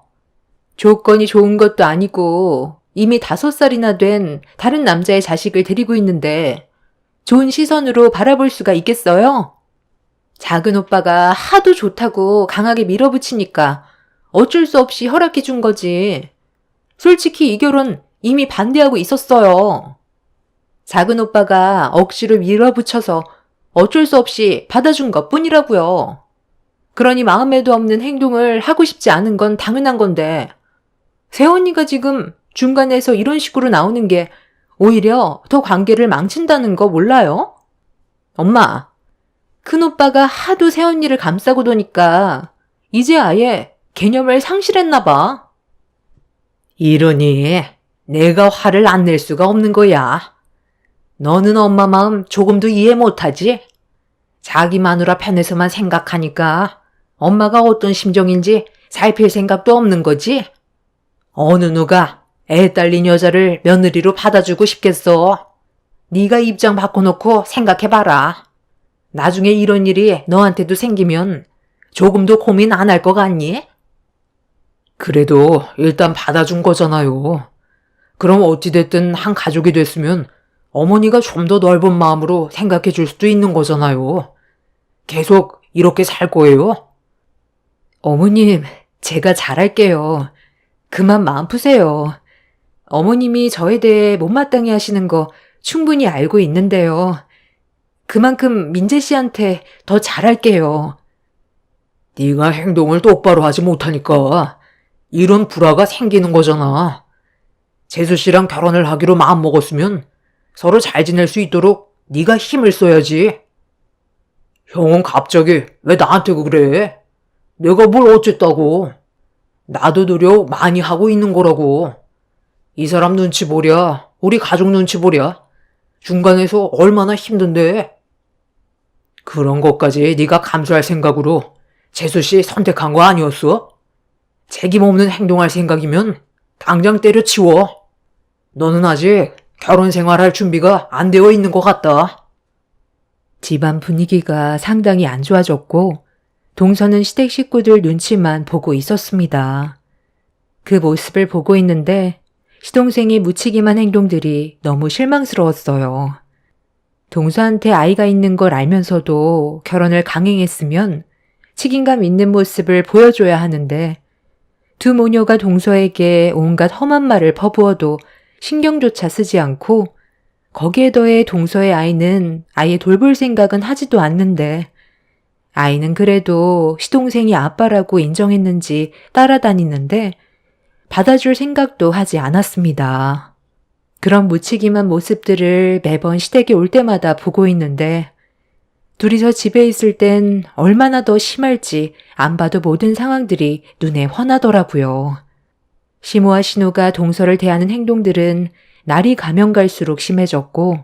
조건이 좋은 것도 아니고 이미 5살이나 된 다른 남자의 자식을 데리고 있는데 좋은 시선으로 바라볼 수가 있겠어요? 작은 오빠가 하도 좋다고 강하게 밀어붙이니까 어쩔 수 없이 허락해 준 거지. 솔직히 이 결혼 이미 반대하고 있었어요. 작은 오빠가 억지로 밀어붙여서 어쩔 수 없이 받아준 것 뿐이라고요. 그러니 마음에도 없는 행동을 하고 싶지 않은 건 당연한 건데 새언니가 지금 중간에서 이런 식으로 나오는 게 오히려 더 관계를 망친다는 거 몰라요? 엄마, 큰오빠가 하도 새언니를 감싸고 도니까 이제 아예 개념을 상실했나 봐. 이러니 내가 화를 안 낼 수가 없는 거야. 너는 엄마 마음 조금도 이해 못하지? 자기 마누라 편에서만 생각하니까 엄마가 어떤 심정인지 살필 생각도 없는 거지? 어느 누가 애 딸린 여자를 며느리로 받아주고 싶겠어? 네가 입장 바꿔놓고 생각해봐라. 나중에 이런 일이 너한테도 생기면 조금도 고민 안 할 것 같니? 그래도 일단 받아준 거잖아요. 그럼 어찌됐든 한 가족이 됐으면 어머니가 좀 더 넓은 마음으로 생각해 줄 수도 있는 거잖아요. 계속 이렇게 살 거예요? 어머님, 제가 잘할게요. 그만 마음 푸세요. 어머님이 저에 대해 못마땅해 하시는 거 충분히 알고 있는데요. 그만큼 민재 씨한테 더 잘할게요. 네가 행동을 똑바로 하지 못하니까 이런 불화가 생기는 거잖아. 재수 씨랑 결혼을 하기로 마음먹었으면 서로 잘 지낼 수 있도록 네가 힘을 써야지. 형은 갑자기 왜 나한테 그래? 내가 뭘 어쨌다고. 나도 노력 많이 하고 있는 거라고. 이 사람 눈치 보랴, 우리 가족 눈치 보랴. 중간에서 얼마나 힘든데. 그런 것까지 네가 감수할 생각으로 재수 씨 선택한 거 아니었어? 책임 없는 행동할 생각이면 당장 때려치워. 너는 아직 결혼 생활할 준비가 안 되어 있는 것 같다. 집안 분위기가 상당히 안 좋아졌고 동서는 시댁 식구들 눈치만 보고 있었습니다. 그 모습을 보고 있는데 시동생의 무책임한 행동들이 너무 실망스러웠어요. 동서한테 아이가 있는 걸 알면서도 결혼을 강행했으면 책임감 있는 모습을 보여줘야 하는데 두 모녀가 동서에게 온갖 험한 말을 퍼부어도 신경조차 쓰지 않고 거기에 더해 동서의 아이는 아예 돌볼 생각은 하지도 않는데 아이는 그래도 시동생이 아빠라고 인정했는지 따라다니는데 받아줄 생각도 하지 않았습니다. 그런 무책임한 모습들을 매번 시댁에 올 때마다 보고 있는데 둘이서 집에 있을 땐 얼마나 더 심할지 안 봐도 모든 상황들이 눈에 훤하더라고요. 시모와 신호가 동서를 대하는 행동들은 날이 가면 갈수록 심해졌고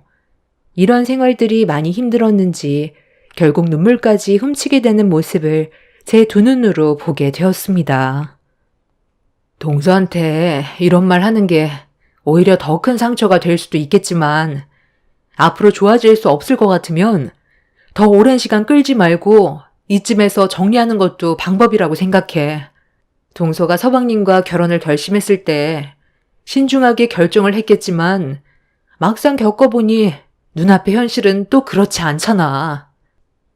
이런 생활들이 많이 힘들었는지 결국 눈물까지 훔치게 되는 모습을 제 두 눈으로 보게 되었습니다. 동서한테 이런 말 하는 게 오히려 더 큰 상처가 될 수도 있겠지만 앞으로 좋아질 수 없을 것 같으면 더 오랜 시간 끌지 말고 이쯤에서 정리하는 것도 방법이라고 생각해. 동서가 서방님과 결혼을 결심했을 때 신중하게 결정을 했겠지만 막상 겪어보니 눈앞의 현실은 또 그렇지 않잖아.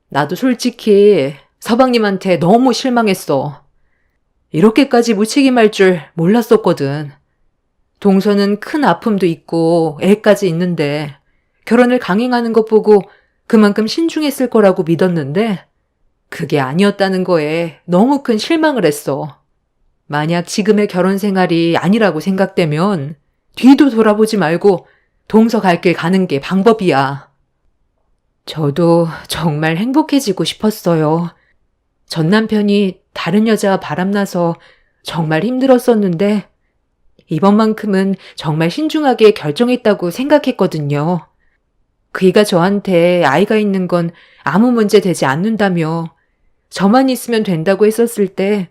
나도 솔직히 서방님한테 너무 실망했어. 이렇게까지 무책임할 줄 몰랐었거든. 동서는 큰 아픔도 있고 애까지 있는데 결혼을 강행하는 것 보고 그만큼 신중했을 거라고 믿었는데 그게 아니었다는 거에 너무 큰 실망을 했어. 만약 지금의 결혼 생활이 아니라고 생각되면 뒤도 돌아보지 말고 동서 갈 길 가는 게 방법이야. 저도 정말 행복해지고 싶었어요. 전 남편이 다른 여자와 바람나서 정말 힘들었었는데 이번만큼은 정말 신중하게 결정했다고 생각했거든요. 그이가 저한테 아이가 있는 건 아무 문제 되지 않는다며 저만 있으면 된다고 했었을 때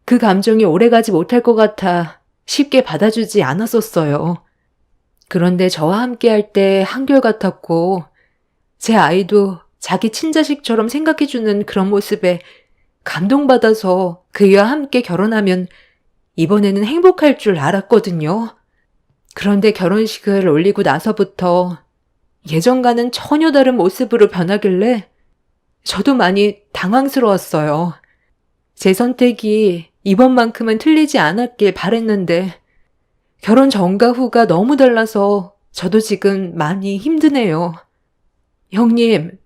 그 감정이 오래가지 못할 것 같아 쉽게 받아주지 않았었어요. 그런데 저와 함께 할 때 한결같았고 제 아이도 자기 친자식처럼 생각해주는 그런 모습에 감동받아서 그이와 함께 결혼하면 이번에는 행복할 줄 알았거든요. 그런데 결혼식을 올리고 나서부터 예전과는 전혀 다른 모습으로 변하길래 저도 많이 당황스러웠어요. 제 선택이 이번만큼은 틀리지 않았길 바랬는데 결혼 전과 후가 너무 달라서 저도 지금 많이 힘드네요. 형님,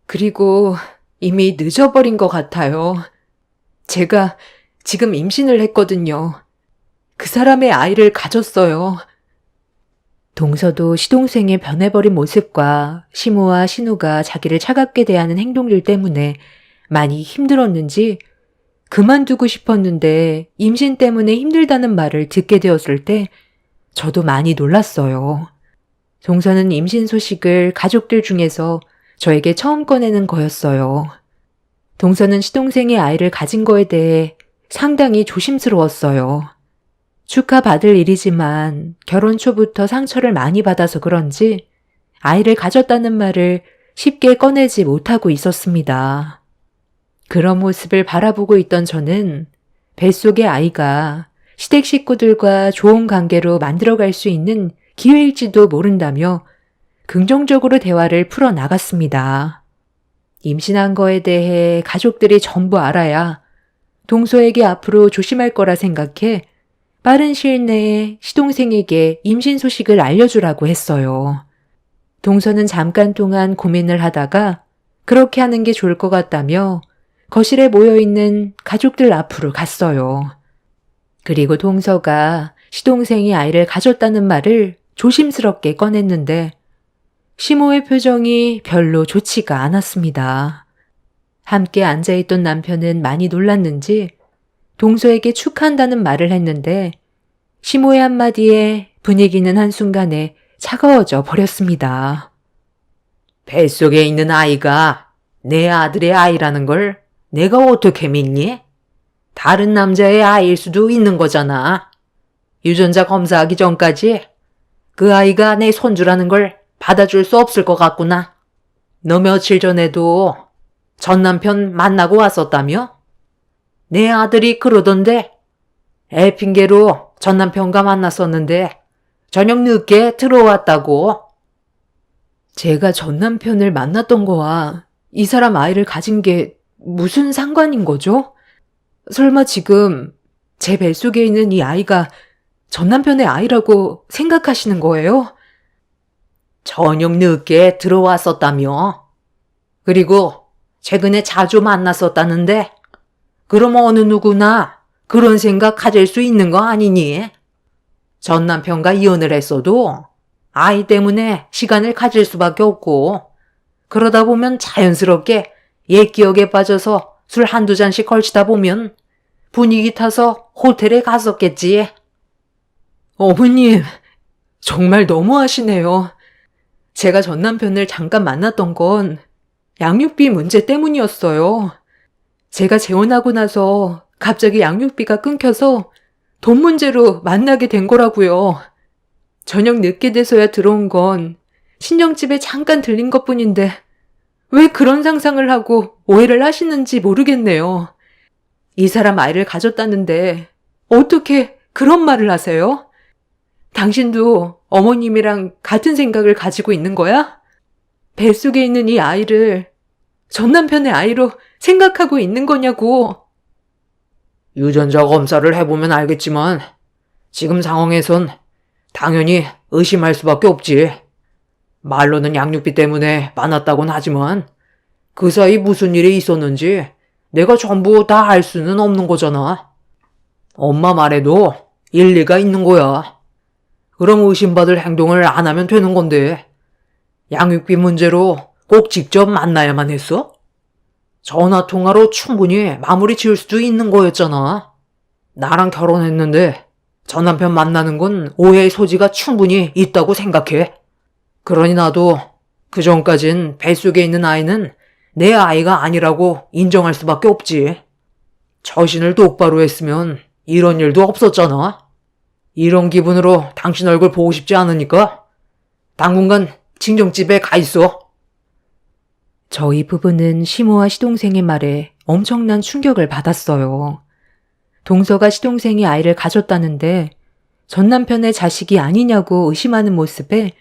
그리고 이미 늦어버린 것 같아요. 제가 지금 임신을 했거든요. 그 사람의 아이를 가졌어요. 동서도 시동생의 변해버린 모습과 시모와 신우가 자기를 차갑게 대하는 행동들 때문에 많이 힘들었는지 그만두고 싶었는데 임신 때문에 힘들다는 말을 듣게 되었을 때 저도 많이 놀랐어요. 동서는 임신 소식을 가족들 중에서 저에게 처음 꺼내는 거였어요. 동서는 시동생의 아이를 가진 거에 대해 상당히 조심스러웠어요. 축하받을 일이지만 결혼 초부터 상처를 많이 받아서 그런지 아이를 가졌다는 말을 쉽게 꺼내지 못하고 있었습니다. 그런 모습을 바라보고 있던 저는 뱃속의 아이가 시댁 식구들과 좋은 관계로 만들어갈 수 있는 기회일지도 모른다며 긍정적으로 대화를 풀어나갔습니다. 임신한 거에 대해 가족들이 전부 알아야 동서에게 앞으로 조심할 거라 생각해 빠른 시일 내에 시동생에게 임신 소식을 알려주라고 했어요. 동서는 잠깐 동안 고민을 하다가 그렇게 하는 게 좋을 것 같다며 거실에 모여있는 가족들 앞으로 갔어요. 그리고 동서가 시동생이 아이를 가졌다는 말을 조심스럽게 꺼냈는데 시모의 표정이 별로 좋지가 않았습니다. 함께 앉아있던 남편은 많이 놀랐는지 동서에게 축하한다는 말을 했는데 시모의 한마디에 분위기는 한순간에 차가워져 버렸습니다. 뱃속에 있는 아이가 내 아들의 아이라는 걸 내가 어떻게 믿니? 다른 남자의 아이일 수도 있는 거잖아. 유전자 검사하기 전까지 그 아이가 내 손주라는 걸 받아줄 수 없을 것 같구나. 너 며칠 전에도 전 남편 만나고 왔었다며? 내 아들이 그러던데 애 핑계로 전 남편과 만났었는데 저녁 늦게 들어왔다고. 제가 전 남편을 만났던 거와 이 사람 아이를 가진 게 무슨 상관인 거죠? 설마 지금 제 뱃속에 있는 이 아이가 전 남편의 아이라고 생각하시는 거예요? 저녁 늦게 들어왔었다며. 그리고 최근에 자주 만났었다는데 그럼 어느 누구나 그런 생각 가질 수 있는 거 아니니? 전 남편과 이혼을 했어도 아이 때문에 시간을 가질 수밖에 없고 그러다 보면 자연스럽게 옛 기억에 빠져서 술 한두 잔씩 걸치다 보면 분위기 타서 호텔에 갔었겠지. 어머님, 정말 너무하시네요. 제가 전 남편을 잠깐 만났던 건 양육비 문제 때문이었어요. 제가 재혼하고 나서 갑자기 양육비가 끊겨서 돈 문제로 만나게 된 거라고요. 저녁 늦게 돼서야 들어온 건 친정집에 잠깐 들린 것뿐인데 왜 그런 상상을 하고 오해를 하시는지 모르겠네요. 이 사람 아이를 가졌다는데 어떻게 그런 말을 하세요? 당신도 어머님이랑 같은 생각을 가지고 있는 거야? 뱃속에 있는 이 아이를 전 남편의 아이로 생각하고 있는 거냐고. 유전자 검사를 해보면 알겠지만 지금 상황에선 당연히 의심할 수밖에 없지. 말로는 양육비 때문에 만났다곤 하지만 그 사이 무슨 일이 있었는지 내가 전부 다 알 수는 없는 거잖아. 엄마 말에도 일리가 있는 거야. 그럼 의심받을 행동을 안 하면 되는 건데 양육비 문제로 꼭 직접 만나야만 했어? 전화통화로 충분히 마무리 지을 수도 있는 거였잖아. 나랑 결혼했는데 전 남편 만나는 건 오해의 소지가 충분히 있다고 생각해. 그러니 나도 그 전까진 뱃속에 있는 아이는 내 아이가 아니라고 인정할 수밖에 없지. 처신을 똑바로 했으면 이런 일도 없었잖아. 이런 기분으로 당신 얼굴 보고 싶지 않으니까 당분간 친정집에 가 있어. 저희 부부는 시모와 시동생의 말에 엄청난 충격을 받았어요. 동서가 시동생이 아이를 가졌다는데 전 남편의 자식이 아니냐고 의심하는 모습에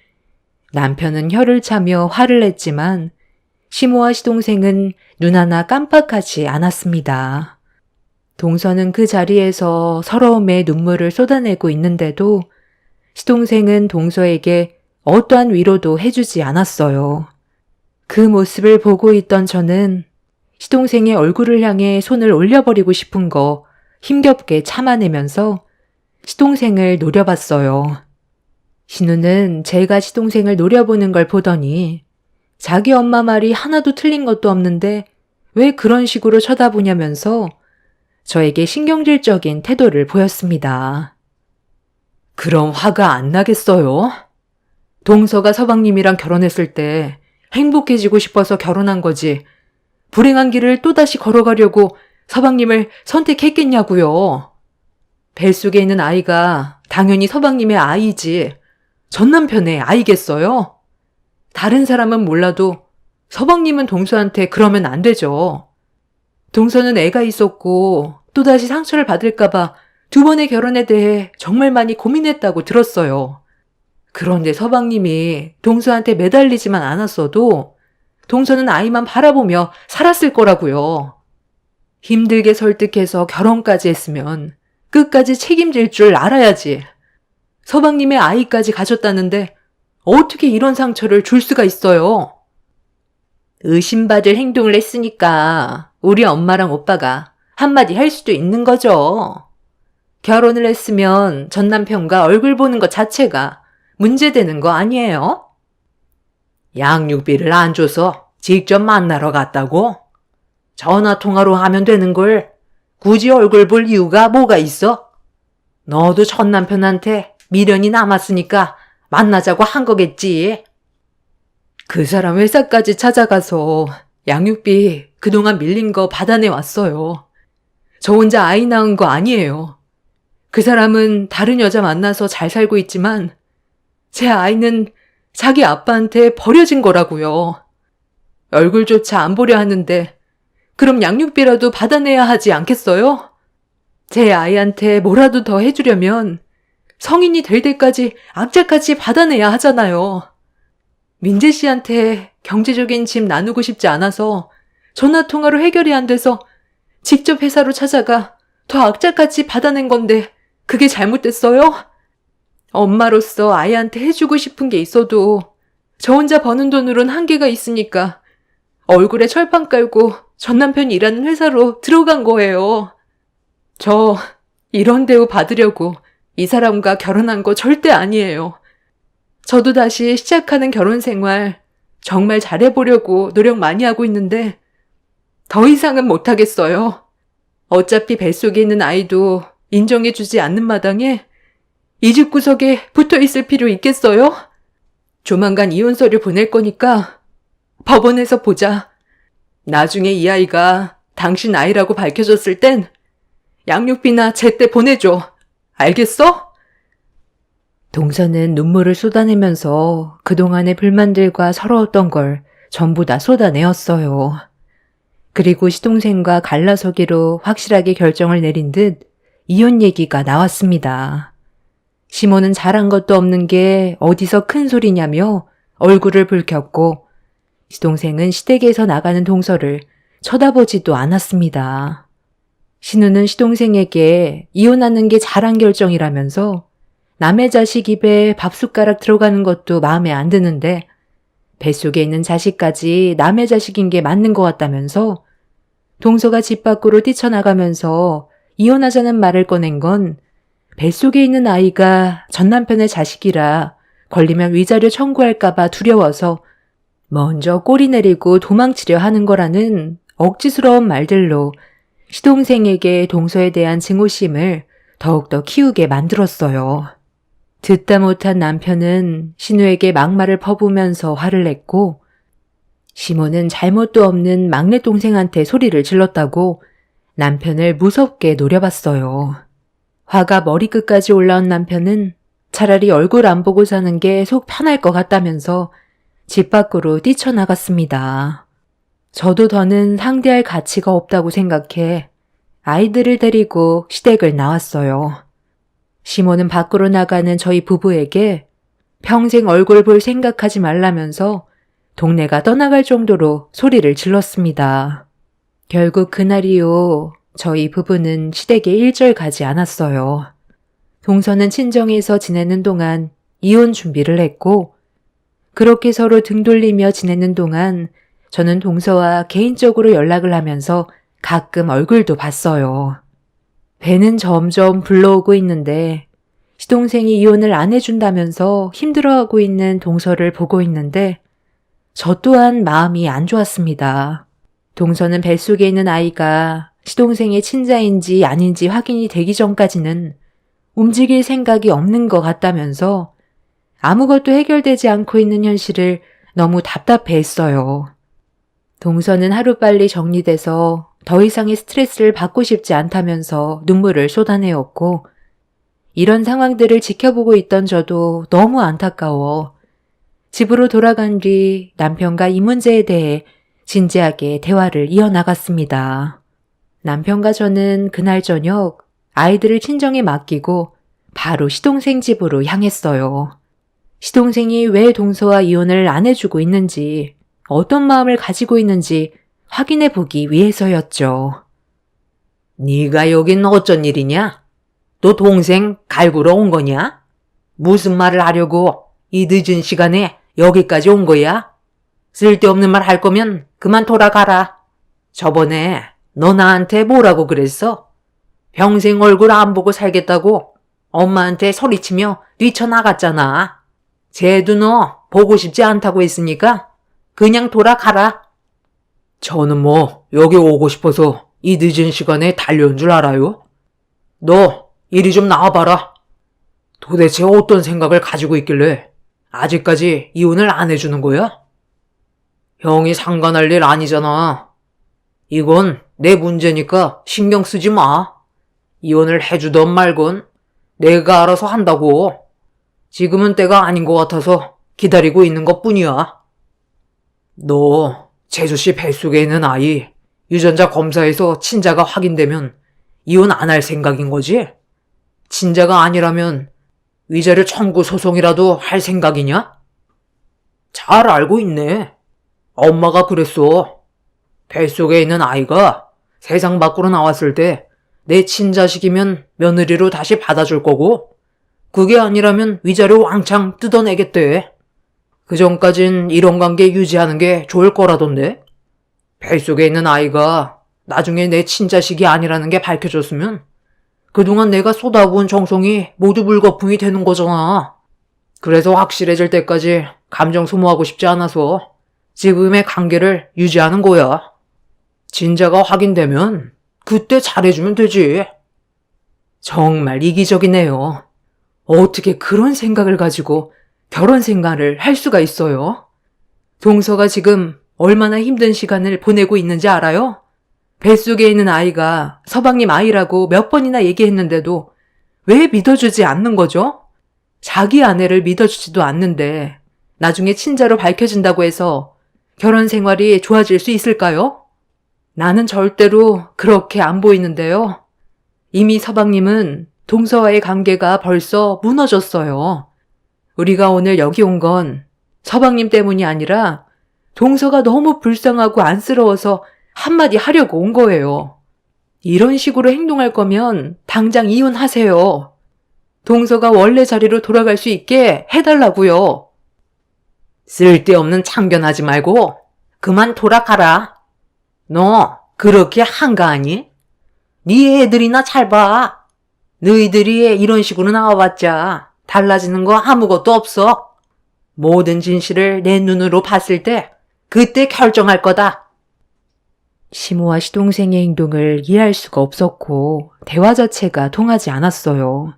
남편은 혀를 차며 화를 냈지만 시모와 시동생은 눈 하나 깜빡하지 않았습니다. 동서는 그 자리에서 서러움에 눈물을 쏟아내고 있는데도 시동생은 동서에게 어떠한 위로도 해주지 않았어요. 그 모습을 보고 있던 저는 시동생의 얼굴을 향해 손을 올려버리고 싶은 거 힘겹게 참아내면서 시동생을 노려봤어요. 신우는 제가 시동생을 노려보는 걸 보더니 자기 엄마 말이 하나도 틀린 것도 없는데 왜 그런 식으로 쳐다보냐면서 저에게 신경질적인 태도를 보였습니다. 그럼 화가 안 나겠어요? 동서가 서방님이랑 결혼했을 때 행복해지고 싶어서 결혼한 거지. 불행한 길을 또다시 걸어가려고 서방님을 선택했겠냐고요. 뱃속에 있는 아이가 당연히 서방님의 아이지 전 남편의 아이겠어요? 다른 사람은 몰라도 서방님은 동서한테 그러면 안 되죠. 동서는 애가 있었고 또다시 상처를 받을까봐 2번의 결혼에 대해 정말 많이 고민했다고 들었어요. 그런데 서방님이 동서한테 매달리지만 않았어도 동서는 아이만 바라보며 살았을 거라고요. 힘들게 설득해서 결혼까지 했으면 끝까지 책임질 줄 알아야지. 서방님의 아이까지 가졌다는데 어떻게 이런 상처를 줄 수가 있어요? 의심받을 행동을 했으니까 우리 엄마랑 오빠가 한마디 할 수도 있는 거죠. 결혼을 했으면 전 남편과 얼굴 보는 것 자체가 문제되는 거 아니에요? 양육비를 안 줘서 직접 만나러 갔다고? 전화통화로 하면 되는 걸 굳이 얼굴 볼 이유가 뭐가 있어? 너도 전 남편한테 미련이 남았으니까 만나자고 한 거겠지. 그 사람 회사까지 찾아가서 양육비 그동안 밀린 거 받아내 왔어요. 저 혼자 아이 낳은 거 아니에요. 그 사람은 다른 여자 만나서 잘 살고 있지만 제 아이는 자기 아빠한테 버려진 거라고요. 얼굴조차 안 보려 하는데 그럼 양육비라도 받아내야 하지 않겠어요? 제 아이한테 뭐라도 더 해주려면 성인이 될 때까지 악착같이 받아내야 하잖아요. 민재 씨한테 경제적인 짐 나누고 싶지 않아서 전화통화로 해결이 안 돼서 직접 회사로 찾아가 더 악착같이 받아낸 건데 그게 잘못됐어요? 엄마로서 아이한테 해주고 싶은 게 있어도 저 혼자 버는 돈으론 한계가 있으니까 얼굴에 철판 깔고 전 남편이 일하는 회사로 들어간 거예요. 저 이런 대우 받으려고 이 사람과 결혼한 거 절대 아니에요. 저도 다시 시작하는 결혼 생활 정말 잘해보려고 노력 많이 하고 있는데 더 이상은 못하겠어요. 어차피 뱃속에 있는 아이도 인정해주지 않는 마당에 이 집 구석에 붙어있을 필요 있겠어요? 조만간 이혼서류 보낼 거니까 법원에서 보자. 나중에 이 아이가 당신 아이라고 밝혀졌을 땐 양육비나 제때 보내줘. 알겠어? 동서는 눈물을 쏟아내면서 그동안의 불만들과 서러웠던 걸 전부 다 쏟아내었어요. 그리고 시동생과 갈라서기로 확실하게 결정을 내린 듯 이혼 얘기가 나왔습니다. 시모는 잘한 것도 없는 게 어디서 큰 소리냐며 얼굴을 붉혔고 시동생은 시댁에서 나가는 동서를 쳐다보지도 않았습니다. 신우는 시동생에게 이혼하는 게 잘한 결정이라면서 남의 자식 입에 밥숟가락 들어가는 것도 마음에 안 드는데 뱃속에 있는 자식까지 남의 자식인 게 맞는 것 같다면서 동서가 집 밖으로 뛰쳐나가면서 이혼하자는 말을 꺼낸 건 뱃속에 있는 아이가 전 남편의 자식이라 걸리면 위자료 청구할까봐 두려워서 먼저 꼬리 내리고 도망치려 하는 거라는 억지스러운 말들로 시동생에게 동서에 대한 증오심을 더욱더 키우게 만들었어요. 듣다 못한 남편은 신우에게 막말을 퍼부으면서 화를 냈고, 시모는 잘못도 없는 막내 동생한테 소리를 질렀다고 남편을 무섭게 노려봤어요. 화가 머리끝까지 올라온 남편은 차라리 얼굴 안 보고 사는 게 속 편할 것 같다면서 집 밖으로 뛰쳐나갔습니다. 저도 더는 상대할 가치가 없다고 생각해 아이들을 데리고 시댁을 나왔어요. 시모는 밖으로 나가는 저희 부부에게 평생 얼굴 볼 생각하지 말라면서 동네가 떠나갈 정도로 소리를 질렀습니다. 결국 그날 이후 저희 부부는 시댁에 일절 가지 않았어요. 동서는 친정에서 지내는 동안 이혼 준비를 했고, 그렇게 서로 등 돌리며 지내는 동안 저는 동서와 개인적으로 연락을 하면서 가끔 얼굴도 봤어요. 배는 점점 불러오고 있는데 시동생이 이혼을 안 해준다면서 힘들어하고 있는 동서를 보고 있는데 저 또한 마음이 안 좋았습니다. 동서는 뱃속에 있는 아이가 시동생의 친자인지 아닌지 확인이 되기 전까지는 움직일 생각이 없는 것 같다면서 아무것도 해결되지 않고 있는 현실을 너무 답답해했어요. 동서는 하루빨리 정리돼서 더 이상의 스트레스를 받고 싶지 않다면서 눈물을 쏟아내었고, 이런 상황들을 지켜보고 있던 저도 너무 안타까워 집으로 돌아간 뒤 남편과 이 문제에 대해 진지하게 대화를 이어나갔습니다. 남편과 저는 그날 저녁 아이들을 친정에 맡기고 바로 시동생 집으로 향했어요. 시동생이 왜 동서와 이혼을 안 해주고 있는지, 어떤 마음을 가지고 있는지 확인해 보기 위해서였죠. 네가 여긴 어쩐 일이냐? 너 동생 갈구러 온 거냐? 무슨 말을 하려고 이 늦은 시간에 여기까지 온 거야? 쓸데없는 말 할 거면 그만 돌아가라. 저번에 너 나한테 뭐라고 그랬어? 평생 얼굴 안 보고 살겠다고 엄마한테 소리치며 뛰쳐나갔잖아. 쟤도 너 보고 싶지 않다고 했으니까 그냥 돌아가라. 저는 뭐 여기 오고 싶어서 이 늦은 시간에 달려온 줄 알아요? 너 이리 좀 나와봐라. 도대체 어떤 생각을 가지고 있길래 아직까지 이혼을 안 해주는 거야? 형이 상관할 일 아니잖아. 이건 내 문제니까 신경 쓰지 마. 이혼을 해주던 말건 내가 알아서 한다고. 지금은 때가 아닌 것 같아서 기다리고 있는 것 뿐이야. 너 재수씨 뱃속에 있는 아이 유전자 검사에서 친자가 확인되면 이혼 안 할 생각인 거지? 친자가 아니라면 위자료 청구 소송이라도 할 생각이냐? 잘 알고 있네. 엄마가 그랬어. 뱃속에 있는 아이가 세상 밖으로 나왔을 때 내 친자식이면 며느리로 다시 받아줄 거고, 그게 아니라면 위자료 왕창 뜯어내겠대. 그전까진 이런 관계 유지하는 게 좋을 거라던데. 뱃속에 있는 아이가 나중에 내 친자식이 아니라는 게 밝혀졌으면 그동안 내가 쏟아부은 정성이 모두 물거품이 되는 거잖아. 그래서 확실해질 때까지 감정 소모하고 싶지 않아서 지금의 관계를 유지하는 거야. 진자가 확인되면 그때 잘해주면 되지. 정말 이기적이네요. 어떻게 그런 생각을 가지고 결혼 생활을 할 수가 있어요? 동서가 지금 얼마나 힘든 시간을 보내고 있는지 알아요? 뱃속에 있는 아이가 서방님 아이라고 몇 번이나 얘기했는데도 왜 믿어주지 않는 거죠? 자기 아내를 믿어주지도 않는데 나중에 친자로 밝혀진다고 해서 결혼 생활이 좋아질 수 있을까요? 나는 절대로 그렇게 안 보이는데요. 이미 서방님은 동서와의 관계가 벌써 무너졌어요. 우리가 오늘 여기 온 건 서방님 때문이 아니라 동서가 너무 불쌍하고 안쓰러워서 한마디 하려고 온 거예요. 이런 식으로 행동할 거면 당장 이혼하세요. 동서가 원래 자리로 돌아갈 수 있게 해달라고요. 쓸데없는 참견하지 말고 그만 돌아가라. 너 그렇게 한가하니? 네 애들이나 잘 봐. 너희들이 이런 식으로 나와봤자 달라지는 거 아무것도 없어. 모든 진실을 내 눈으로 봤을 때 그때 결정할 거다. 시모와 시동생의 행동을 이해할 수가 없었고 대화 자체가 통하지 않았어요.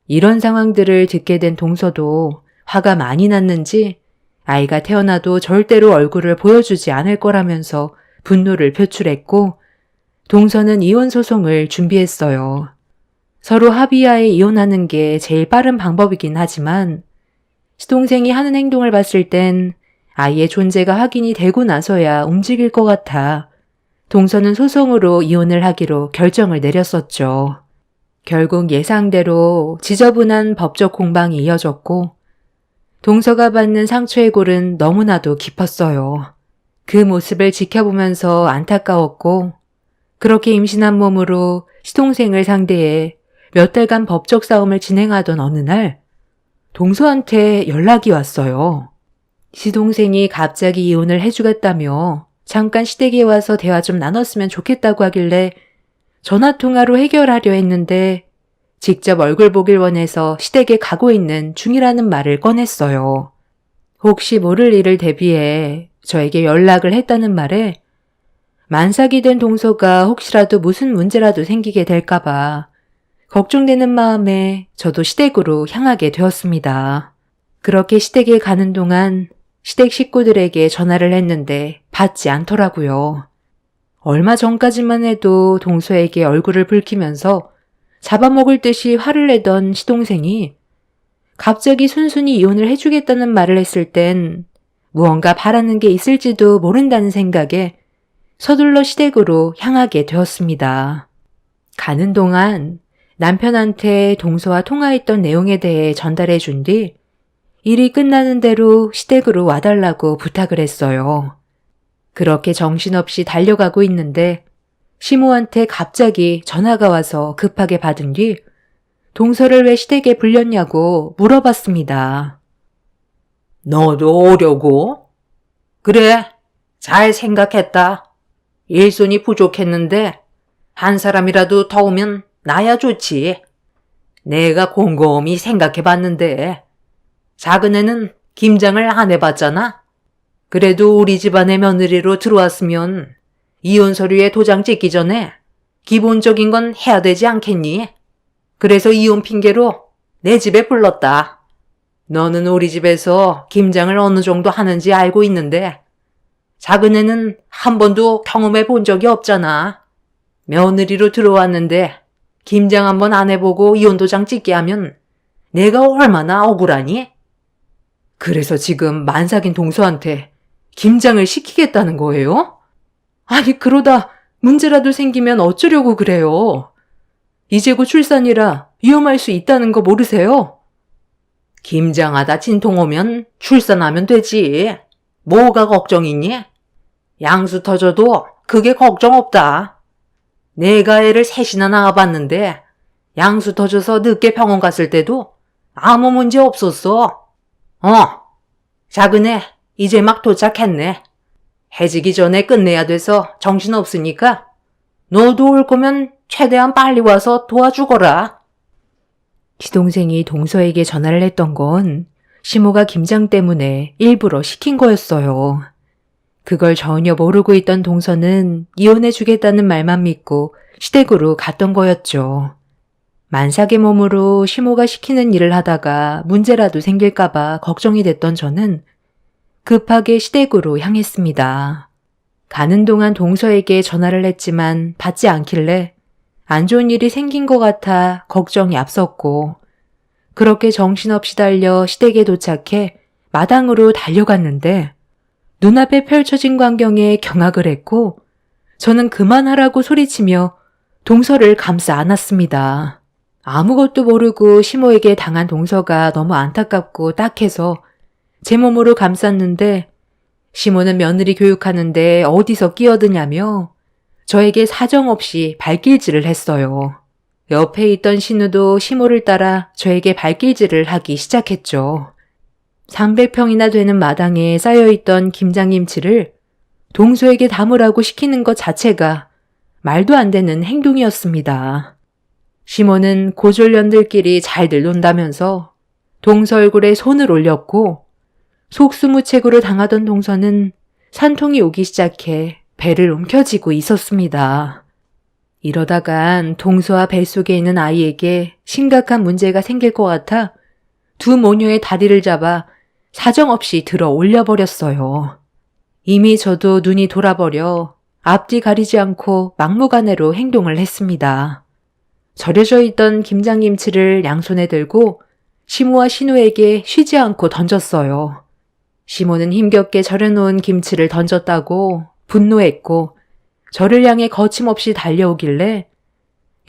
이런 상황들을 듣게 된 동서도 화가 많이 났는지 아이가 태어나도 절대로 얼굴을 보여주지 않을 거라면서 분노를 표출했고 동서는 이혼 소송을 준비했어요. 서로 합의하에 이혼하는 게 제일 빠른 방법이긴 하지만 시동생이 하는 행동을 봤을 땐 아이의 존재가 확인이 되고 나서야 움직일 것 같아 동서는 소송으로 이혼을 하기로 결정을 내렸었죠. 결국 예상대로 지저분한 법적 공방이 이어졌고 동서가 받는 상처의 골은 너무나도 깊었어요. 그 모습을 지켜보면서 안타까웠고 그렇게 임신한 몸으로 시동생을 상대해 몇 달간 법적 싸움을 진행하던 어느 날 동서한테 연락이 왔어요. 시동생이 갑자기 이혼을 해주겠다며 잠깐 시댁에 와서 대화 좀 나눴으면 좋겠다고 하길래 전화통화로 해결하려 했는데 직접 얼굴 보길 원해서 시댁에 가고 있는 중이라는 말을 꺼냈어요. 혹시 모를 일을 대비해 저에게 연락을 했다는 말에 만삭이 된 동서가 혹시라도 무슨 문제라도 생기게 될까봐 걱정되는 마음에 저도 시댁으로 향하게 되었습니다. 그렇게 시댁에 가는 동안 시댁 식구들에게 전화를 했는데 받지 않더라고요. 얼마 전까지만 해도 동서에게 얼굴을 붉히면서 잡아먹을 듯이 화를 내던 시동생이 갑자기 순순히 이혼을 해주겠다는 말을 했을 땐 무언가 바라는 게 있을지도 모른다는 생각에 서둘러 시댁으로 향하게 되었습니다. 가는 동안 남편한테 동서와 통화했던 내용에 대해 전달해 준 뒤 일이 끝나는 대로 시댁으로 와달라고 부탁을 했어요. 그렇게 정신없이 달려가고 있는데 시모한테 갑자기 전화가 와서 급하게 받은 뒤 동서를 왜 시댁에 불렸냐고 물어봤습니다. 너도 오려고? 그래, 잘 생각했다. 일손이 부족했는데 한 사람이라도 더 오면 나야 좋지. 내가 곰곰이 생각해봤는데 작은 애는 김장을 안 해봤잖아. 그래도 우리 집안의 며느리로 들어왔으면 이혼 서류에 도장 찍기 전에 기본적인 건 해야 되지 않겠니? 그래서 이혼 핑계로 내 집에 불렀다. 너는 우리 집에서 김장을 어느 정도 하는지 알고 있는데 작은 애는 한 번도 경험해 본 적이 없잖아. 며느리로 들어왔는데 김장 한번 안 해보고 이혼 도장 찍게 하면 내가 얼마나 억울하니? 그래서 지금 만삭인 동서한테 김장을 시키겠다는 거예요? 아니 그러다 문제라도 생기면 어쩌려고 그래요? 이제 곧 출산이라 위험할 수 있다는 거 모르세요? 김장하다 진통 오면 출산하면 되지. 뭐가 걱정이니? 양수 터져도 그게 걱정 없다. 내가 애를 셋이나 낳아봤는데 양수 터져서 늦게 병원 갔을 때도 아무 문제 없었어. 작은 애 이제 막 도착했네. 해지기 전에 끝내야 돼서 정신없으니까 너도 올 거면 최대한 빨리 와서 도와주거라. 시동생이 동서에게 전화를 했던 건 시모가 김장 때문에 일부러 시킨 거였어요. 그걸 전혀 모르고 있던 동서는 이혼해주겠다는 말만 믿고 시댁으로 갔던 거였죠. 만삭의 몸으로 시모가 시키는 일을 하다가 문제라도 생길까봐 걱정이 됐던 저는 급하게 시댁으로 향했습니다. 가는 동안 동서에게 전화를 했지만 받지 않길래 안 좋은 일이 생긴 것 같아 걱정이 앞섰고 그렇게 정신없이 달려 시댁에 도착해 마당으로 달려갔는데 눈앞에 펼쳐진 광경에 경악을 했고 저는 그만하라고 소리치며 동서를 감싸 안았습니다. 아무것도 모르고 시모에게 당한 동서가 너무 안타깝고 딱해서 제 몸으로 감쌌는데 시모는 며느리 교육하는데 어디서 끼어드냐며 저에게 사정없이 발길질을 했어요. 옆에 있던 신우도 시모를 따라 저에게 발길질을 하기 시작했죠. 300평이나 되는 마당에 쌓여있던 김장김치를 동서에게 담으라고 시키는 것 자체가 말도 안 되는 행동이었습니다. 시모는 고졸년들끼리 잘들 논다면서 동서 얼굴에 손을 올렸고 속수무책으로 당하던 동서는 산통이 오기 시작해 배를 움켜쥐고 있었습니다. 이러다간 동서와 뱃속에 있는 아이에게 심각한 문제가 생길 것 같아 두 모녀의 다리를 잡아 사정없이 들어 올려버렸어요. 이미 저도 눈이 돌아버려 앞뒤 가리지 않고 막무가내로 행동을 했습니다. 절여져 있던 김장김치를 양손에 들고 시모와 신우에게 쉬지 않고 던졌어요. 시모는 힘겹게 절여놓은 김치를 던졌다고 분노했고 저를 향해 거침없이 달려오길래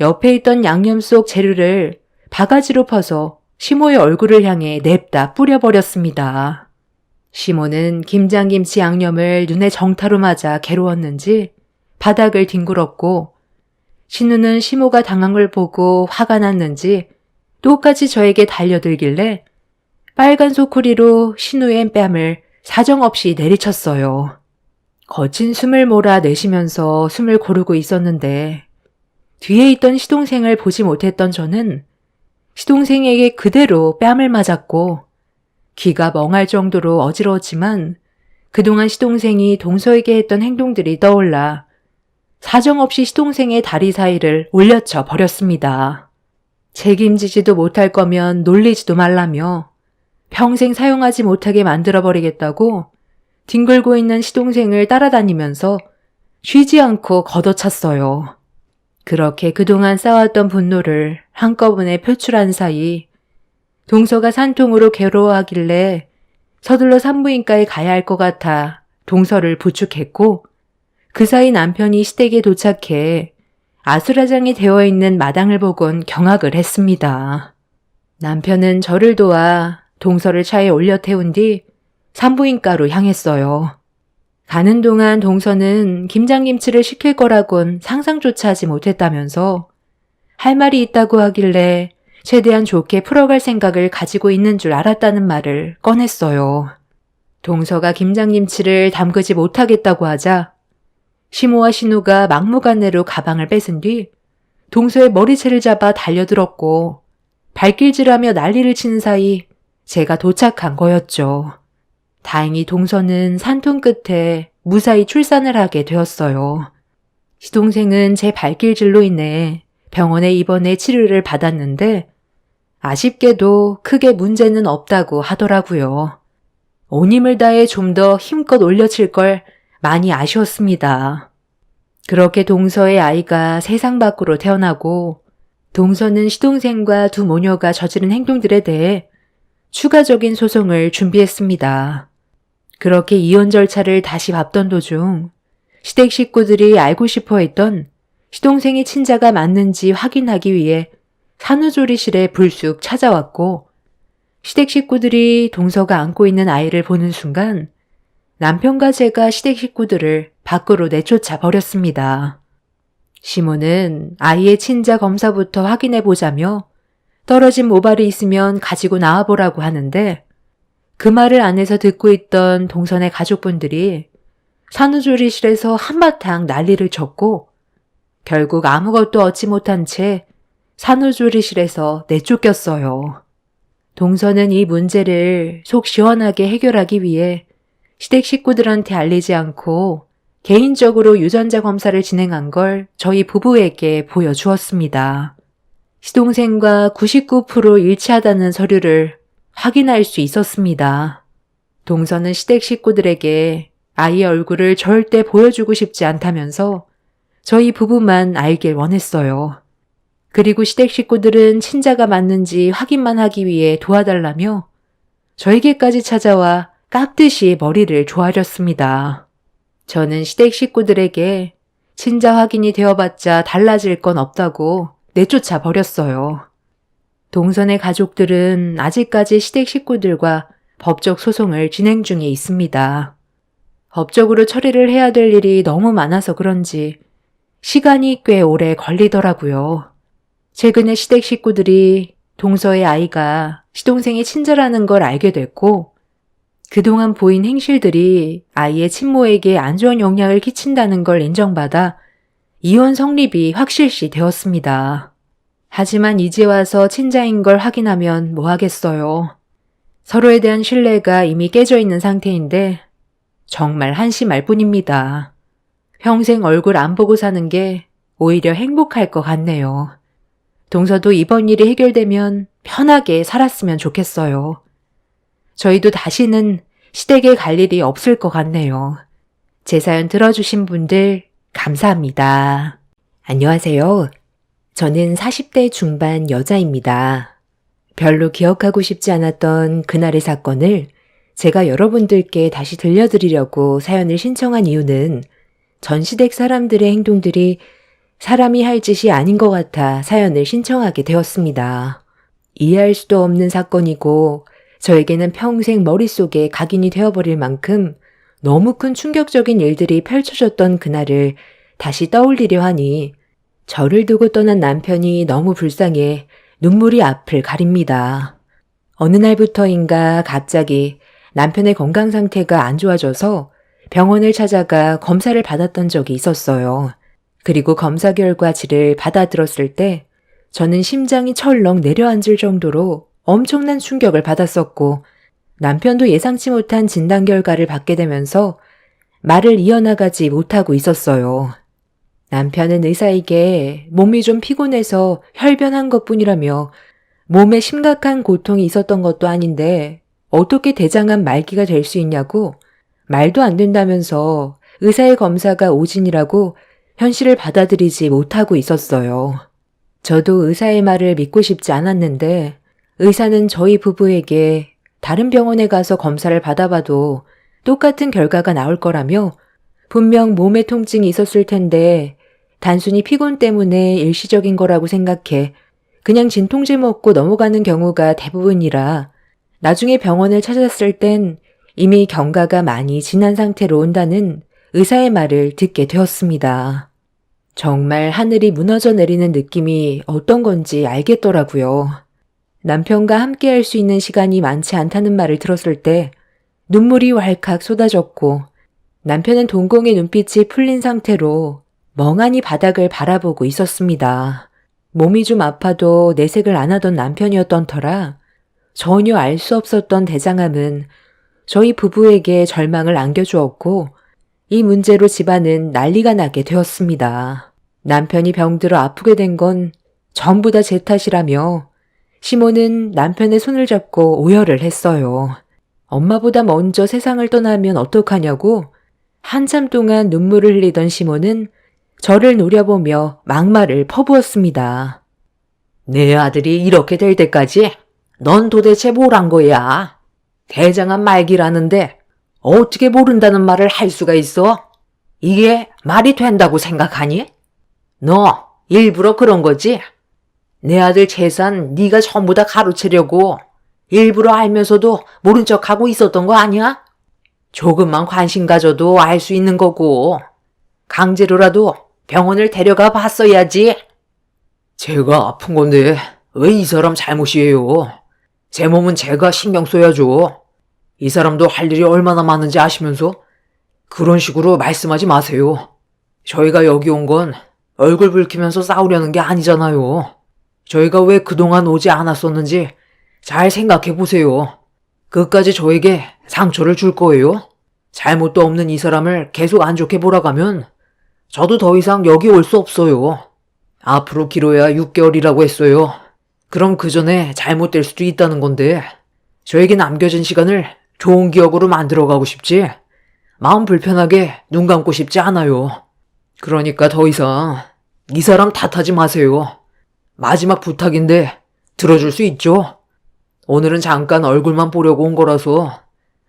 옆에 있던 양념 속 재료를 바가지로 퍼서 시모의 얼굴을 향해 냅다 뿌려버렸습니다. 시모는 김장김치 양념을 눈에 정타로 맞아 괴로웠는지 바닥을 뒹굴었고 신우는 시모가 당한 걸 보고 화가 났는지 똑같이 저에게 달려들길래 빨간 소쿠리로 신우의 뺨을 사정없이 내리쳤어요. 거친 숨을 몰아내쉬면서 숨을 고르고 있었는데 뒤에 있던 시동생을 보지 못했던 저는 시동생에게 그대로 뺨을 맞았고 귀가 멍할 정도로 어지러웠지만 그동안 시동생이 동서에게 했던 행동들이 떠올라 사정없이 시동생의 다리 사이를 올려쳐 버렸습니다. 책임지지도 못할 거면 놀리지도 말라며 평생 사용하지 못하게 만들어버리겠다고 뒹굴고 있는 시동생을 따라다니면서 쉬지 않고 걷어찼어요. 그렇게 그동안 쌓아왔던 분노를 한꺼번에 표출한 사이 동서가 산통으로 괴로워하길래 서둘러 산부인과에 가야 할 것 같아 동서를 부축했고 그 사이 남편이 시댁에 도착해 아수라장이 되어 있는 마당을 보곤 경악을 했습니다. 남편은 저를 도와 동서를 차에 올려 태운 뒤 산부인과로 향했어요. 가는 동안 동서는 김장김치를 시킬 거라곤 상상조차 하지 못했다면서 할 말이 있다고 하길래 최대한 좋게 풀어갈 생각을 가지고 있는 줄 알았다는 말을 꺼냈어요. 동서가 김장김치를 담그지 못하겠다고 하자 시모와 신우가 막무가내로 가방을 뺏은 뒤 동서의 머리채를 잡아 달려들었고 발길질하며 난리를 치는 사이 제가 도착한 거였죠. 다행히 동서는 산통 끝에 무사히 출산을 하게 되었어요. 시동생은 제 발길질로 인해 병원에 입원해 치료를 받았는데 아쉽게도 크게 문제는 없다고 하더라고요. 온 힘을 다해 좀 더 힘껏 올려칠 걸 많이 아쉬웠습니다. 그렇게 동서의 아이가 세상 밖으로 태어나고 동서는 시동생과 두 모녀가 저지른 행동들에 대해 추가적인 소송을 준비했습니다. 그렇게 이혼 절차를 다시 밟던 도중 시댁 식구들이 알고 싶어 했던 시동생의 친자가 맞는지 확인하기 위해 산후조리실에 불쑥 찾아왔고 시댁 식구들이 동서가 안고 있는 아이를 보는 순간 남편과 제가 시댁 식구들을 밖으로 내쫓아 버렸습니다. 시모는 아이의 친자 검사부터 확인해 보자며 떨어진 모발이 있으면 가지고 나와보라고 하는데 그 말을 안에서 듣고 있던 동선의 가족분들이 산후조리실에서 한바탕 난리를 쳤고 결국 아무것도 얻지 못한 채 산후조리실에서 내쫓겼어요. 동선은 이 문제를 속 시원하게 해결하기 위해 시댁 식구들한테 알리지 않고 개인적으로 유전자 검사를 진행한 걸 저희 부부에게 보여주었습니다. 시동생과 99% 일치하다는 서류를 확인할 수 있었습니다. 동서는 시댁 식구들에게 아이의 얼굴을 절대 보여주고 싶지 않다면서 저희 부부만 알길 원했어요. 그리고 시댁 식구들은 친자가 맞는지 확인만 하기 위해 도와달라며 저에게까지 찾아와 깍듯이 머리를 조아렸습니다. 저는 시댁 식구들에게 친자 확인이 되어봤자 달라질 건 없다고 내쫓아 버렸어요. 동선의 가족들은 아직까지 시댁 식구들과 법적 소송을 진행 중에 있습니다. 법적으로 처리를 해야 될 일이 너무 많아서 그런지 시간이 꽤 오래 걸리더라고요. 최근에 시댁 식구들이 동서의 아이가 시동생의 친자라는 걸 알게 됐고 그동안 보인 행실들이 아이의 친모에게 안 좋은 영향을 끼친다는 걸 인정받아 이혼 성립이 확실시 되었습니다. 하지만 이제 와서 친자인 걸 확인하면 뭐 하겠어요. 서로에 대한 신뢰가 이미 깨져 있는 상태인데 정말 한심할 뿐입니다. 평생 얼굴 안 보고 사는 게 오히려 행복할 것 같네요. 동서도 이번 일이 해결되면 편하게 살았으면 좋겠어요. 저희도 다시는 시댁에 갈 일이 없을 것 같네요. 제 사연 들어주신 분들 감사합니다. 안녕하세요. 저는 40대 중반 여자입니다. 별로 기억하고 싶지 않았던 그날의 사건을 제가 여러분들께 다시 들려드리려고 사연을 신청한 이유는 전 시댁 사람들의 행동들이 사람이 할 짓이 아닌 것 같아 사연을 신청하게 되었습니다. 이해할 수도 없는 사건이고 저에게는 평생 머릿속에 각인이 되어버릴 만큼 너무 큰 충격적인 일들이 펼쳐졌던 그날을 다시 떠올리려 하니 저를 두고 떠난 남편이 너무 불쌍해 눈물이 앞을 가립니다. 어느 날부터인가 갑자기 남편의 건강 상태가 안 좋아져서 병원을 찾아가 검사를 받았던 적이 있었어요. 그리고 검사 결과지를 받아들었을 때 저는 심장이 철렁 내려앉을 정도로 엄청난 충격을 받았었고 남편도 예상치 못한 진단 결과를 받게 되면서 말을 이어나가지 못하고 있었어요. 남편은 의사에게 몸이 좀 피곤해서 혈변한 것뿐이라며 몸에 심각한 고통이 있었던 것도 아닌데 어떻게 대장암 말기가 될 수 있냐고 말도 안 된다면서 의사의 검사가 오진이라고 현실을 받아들이지 못하고 있었어요. 저도 의사의 말을 믿고 싶지 않았는데 의사는 저희 부부에게 다른 병원에 가서 검사를 받아봐도 똑같은 결과가 나올 거라며 분명 몸에 통증이 있었을 텐데 단순히 피곤 때문에 일시적인 거라고 생각해 그냥 진통제 먹고 넘어가는 경우가 대부분이라 나중에 병원을 찾았을 땐 이미 경과가 많이 지난 상태로 온다는 의사의 말을 듣게 되었습니다. 정말 하늘이 무너져 내리는 느낌이 어떤 건지 알겠더라고요. 남편과 함께 할 수 있는 시간이 많지 않다는 말을 들었을 때 눈물이 왈칵 쏟아졌고 남편은 동공의 눈빛이 풀린 상태로 멍하니 바닥을 바라보고 있었습니다. 몸이 좀 아파도 내색을 안 하던 남편이었던 터라 전혀 알 수 없었던 대장암은 저희 부부에게 절망을 안겨주었고 이 문제로 집안은 난리가 나게 되었습니다. 남편이 병들어 아프게 된 건 전부 다 제 탓이라며 시모는 남편의 손을 잡고 오열을 했어요. 엄마보다 먼저 세상을 떠나면 어떡하냐고 한참 동안 눈물을 흘리던 시모는 저를 노려보며 막말을 퍼부었습니다. 내 아들이 이렇게 될 때까지 넌 도대체 뭘 한 거야? 대장암 말기라는데 어떻게 모른다는 말을 할 수가 있어? 이게 말이 된다고 생각하니? 너 일부러 그런 거지? 내 아들 재산 네가 전부 다 가로채려고 일부러 알면서도 모른 척하고 있었던 거 아니야? 조금만 관심 가져도 알 수 있는 거고 강제로라도 병원을 데려가 봤어야지. 제가 아픈 건데 왜 이 사람 잘못이에요? 제 몸은 제가 신경 써야죠. 이 사람도 할 일이 얼마나 많은지 아시면서 그런 식으로 말씀하지 마세요. 저희가 여기 온 건 얼굴 붉히면서 싸우려는 게 아니잖아요. 저희가 왜 그동안 오지 않았었는지 잘 생각해 보세요. 끝까지 저에게 상처를 줄 거예요? 잘못도 없는 이 사람을 계속 안 좋게 몰아가면 저도 더 이상 여기 올 수 없어요. 앞으로 길어야 6개월이라고 했어요. 그럼 그 전에 잘못될 수도 있다는 건데 저에게 남겨진 시간을 좋은 기억으로 만들어가고 싶지 마음 불편하게 눈 감고 싶지 않아요. 그러니까 더 이상 이 사람 탓하지 마세요. 마지막 부탁인데 들어줄 수 있죠? 오늘은 잠깐 얼굴만 보려고 온 거라서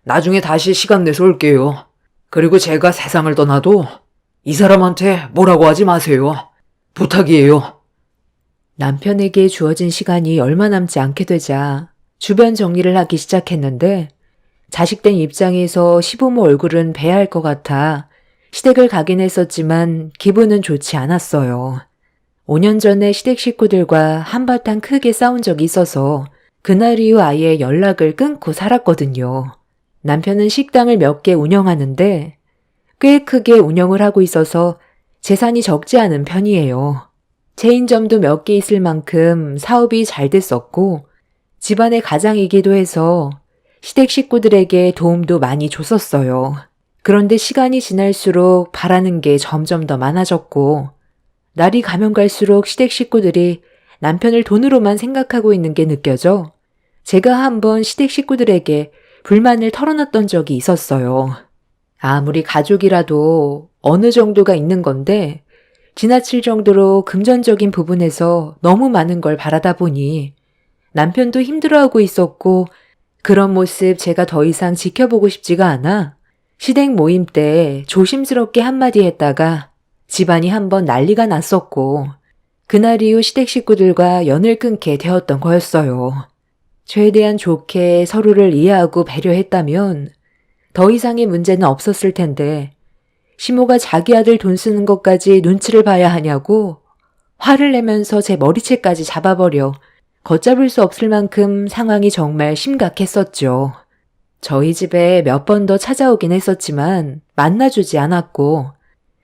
나중에 다시 시간 내서 올게요. 그리고 제가 세상을 떠나도 이 사람한테 뭐라고 하지 마세요. 부탁이에요. 남편에게 주어진 시간이 얼마 남지 않게 되자 주변 정리를 하기 시작했는데 자식된 입장에서 시부모 얼굴은 뵈야 할 것 같아 시댁을 가긴 했었지만 기분은 좋지 않았어요. 5년 전에 시댁 식구들과 한바탕 크게 싸운 적이 있어서 그날 이후 아예 연락을 끊고 살았거든요. 남편은 식당을 몇 개 운영하는데 꽤 크게 운영을 하고 있어서 재산이 적지 않은 편이에요. 체인점도 몇 개 있을 만큼 사업이 잘 됐었고 집안의 가장이기도 해서 시댁 식구들에게 도움도 많이 줬었어요. 그런데 시간이 지날수록 바라는 게 점점 더 많아졌고, 날이 가면 갈수록 시댁 식구들이 남편을 돈으로만 생각하고 있는 게 느껴져 제가 한번 시댁 식구들에게 불만을 털어놨던 적이 있었어요. 아무리 가족이라도 어느 정도가 있는 건데 지나칠 정도로 금전적인 부분에서 너무 많은 걸 바라다 보니 남편도 힘들어하고 있었고 그런 모습 제가 더 이상 지켜보고 싶지가 않아 시댁 모임 때 조심스럽게 한마디 했다가 집안이 한번 난리가 났었고 그날 이후 시댁 식구들과 연을 끊게 되었던 거였어요. 최대한 좋게 서로를 이해하고 배려했다면 더 이상의 문제는 없었을 텐데 시모가 자기 아들 돈 쓰는 것까지 눈치를 봐야 하냐고 화를 내면서 제 머리채까지 잡아버려 걷잡을 수 없을 만큼 상황이 정말 심각했었죠. 저희 집에 몇 번 더 찾아오긴 했었지만 만나주지 않았고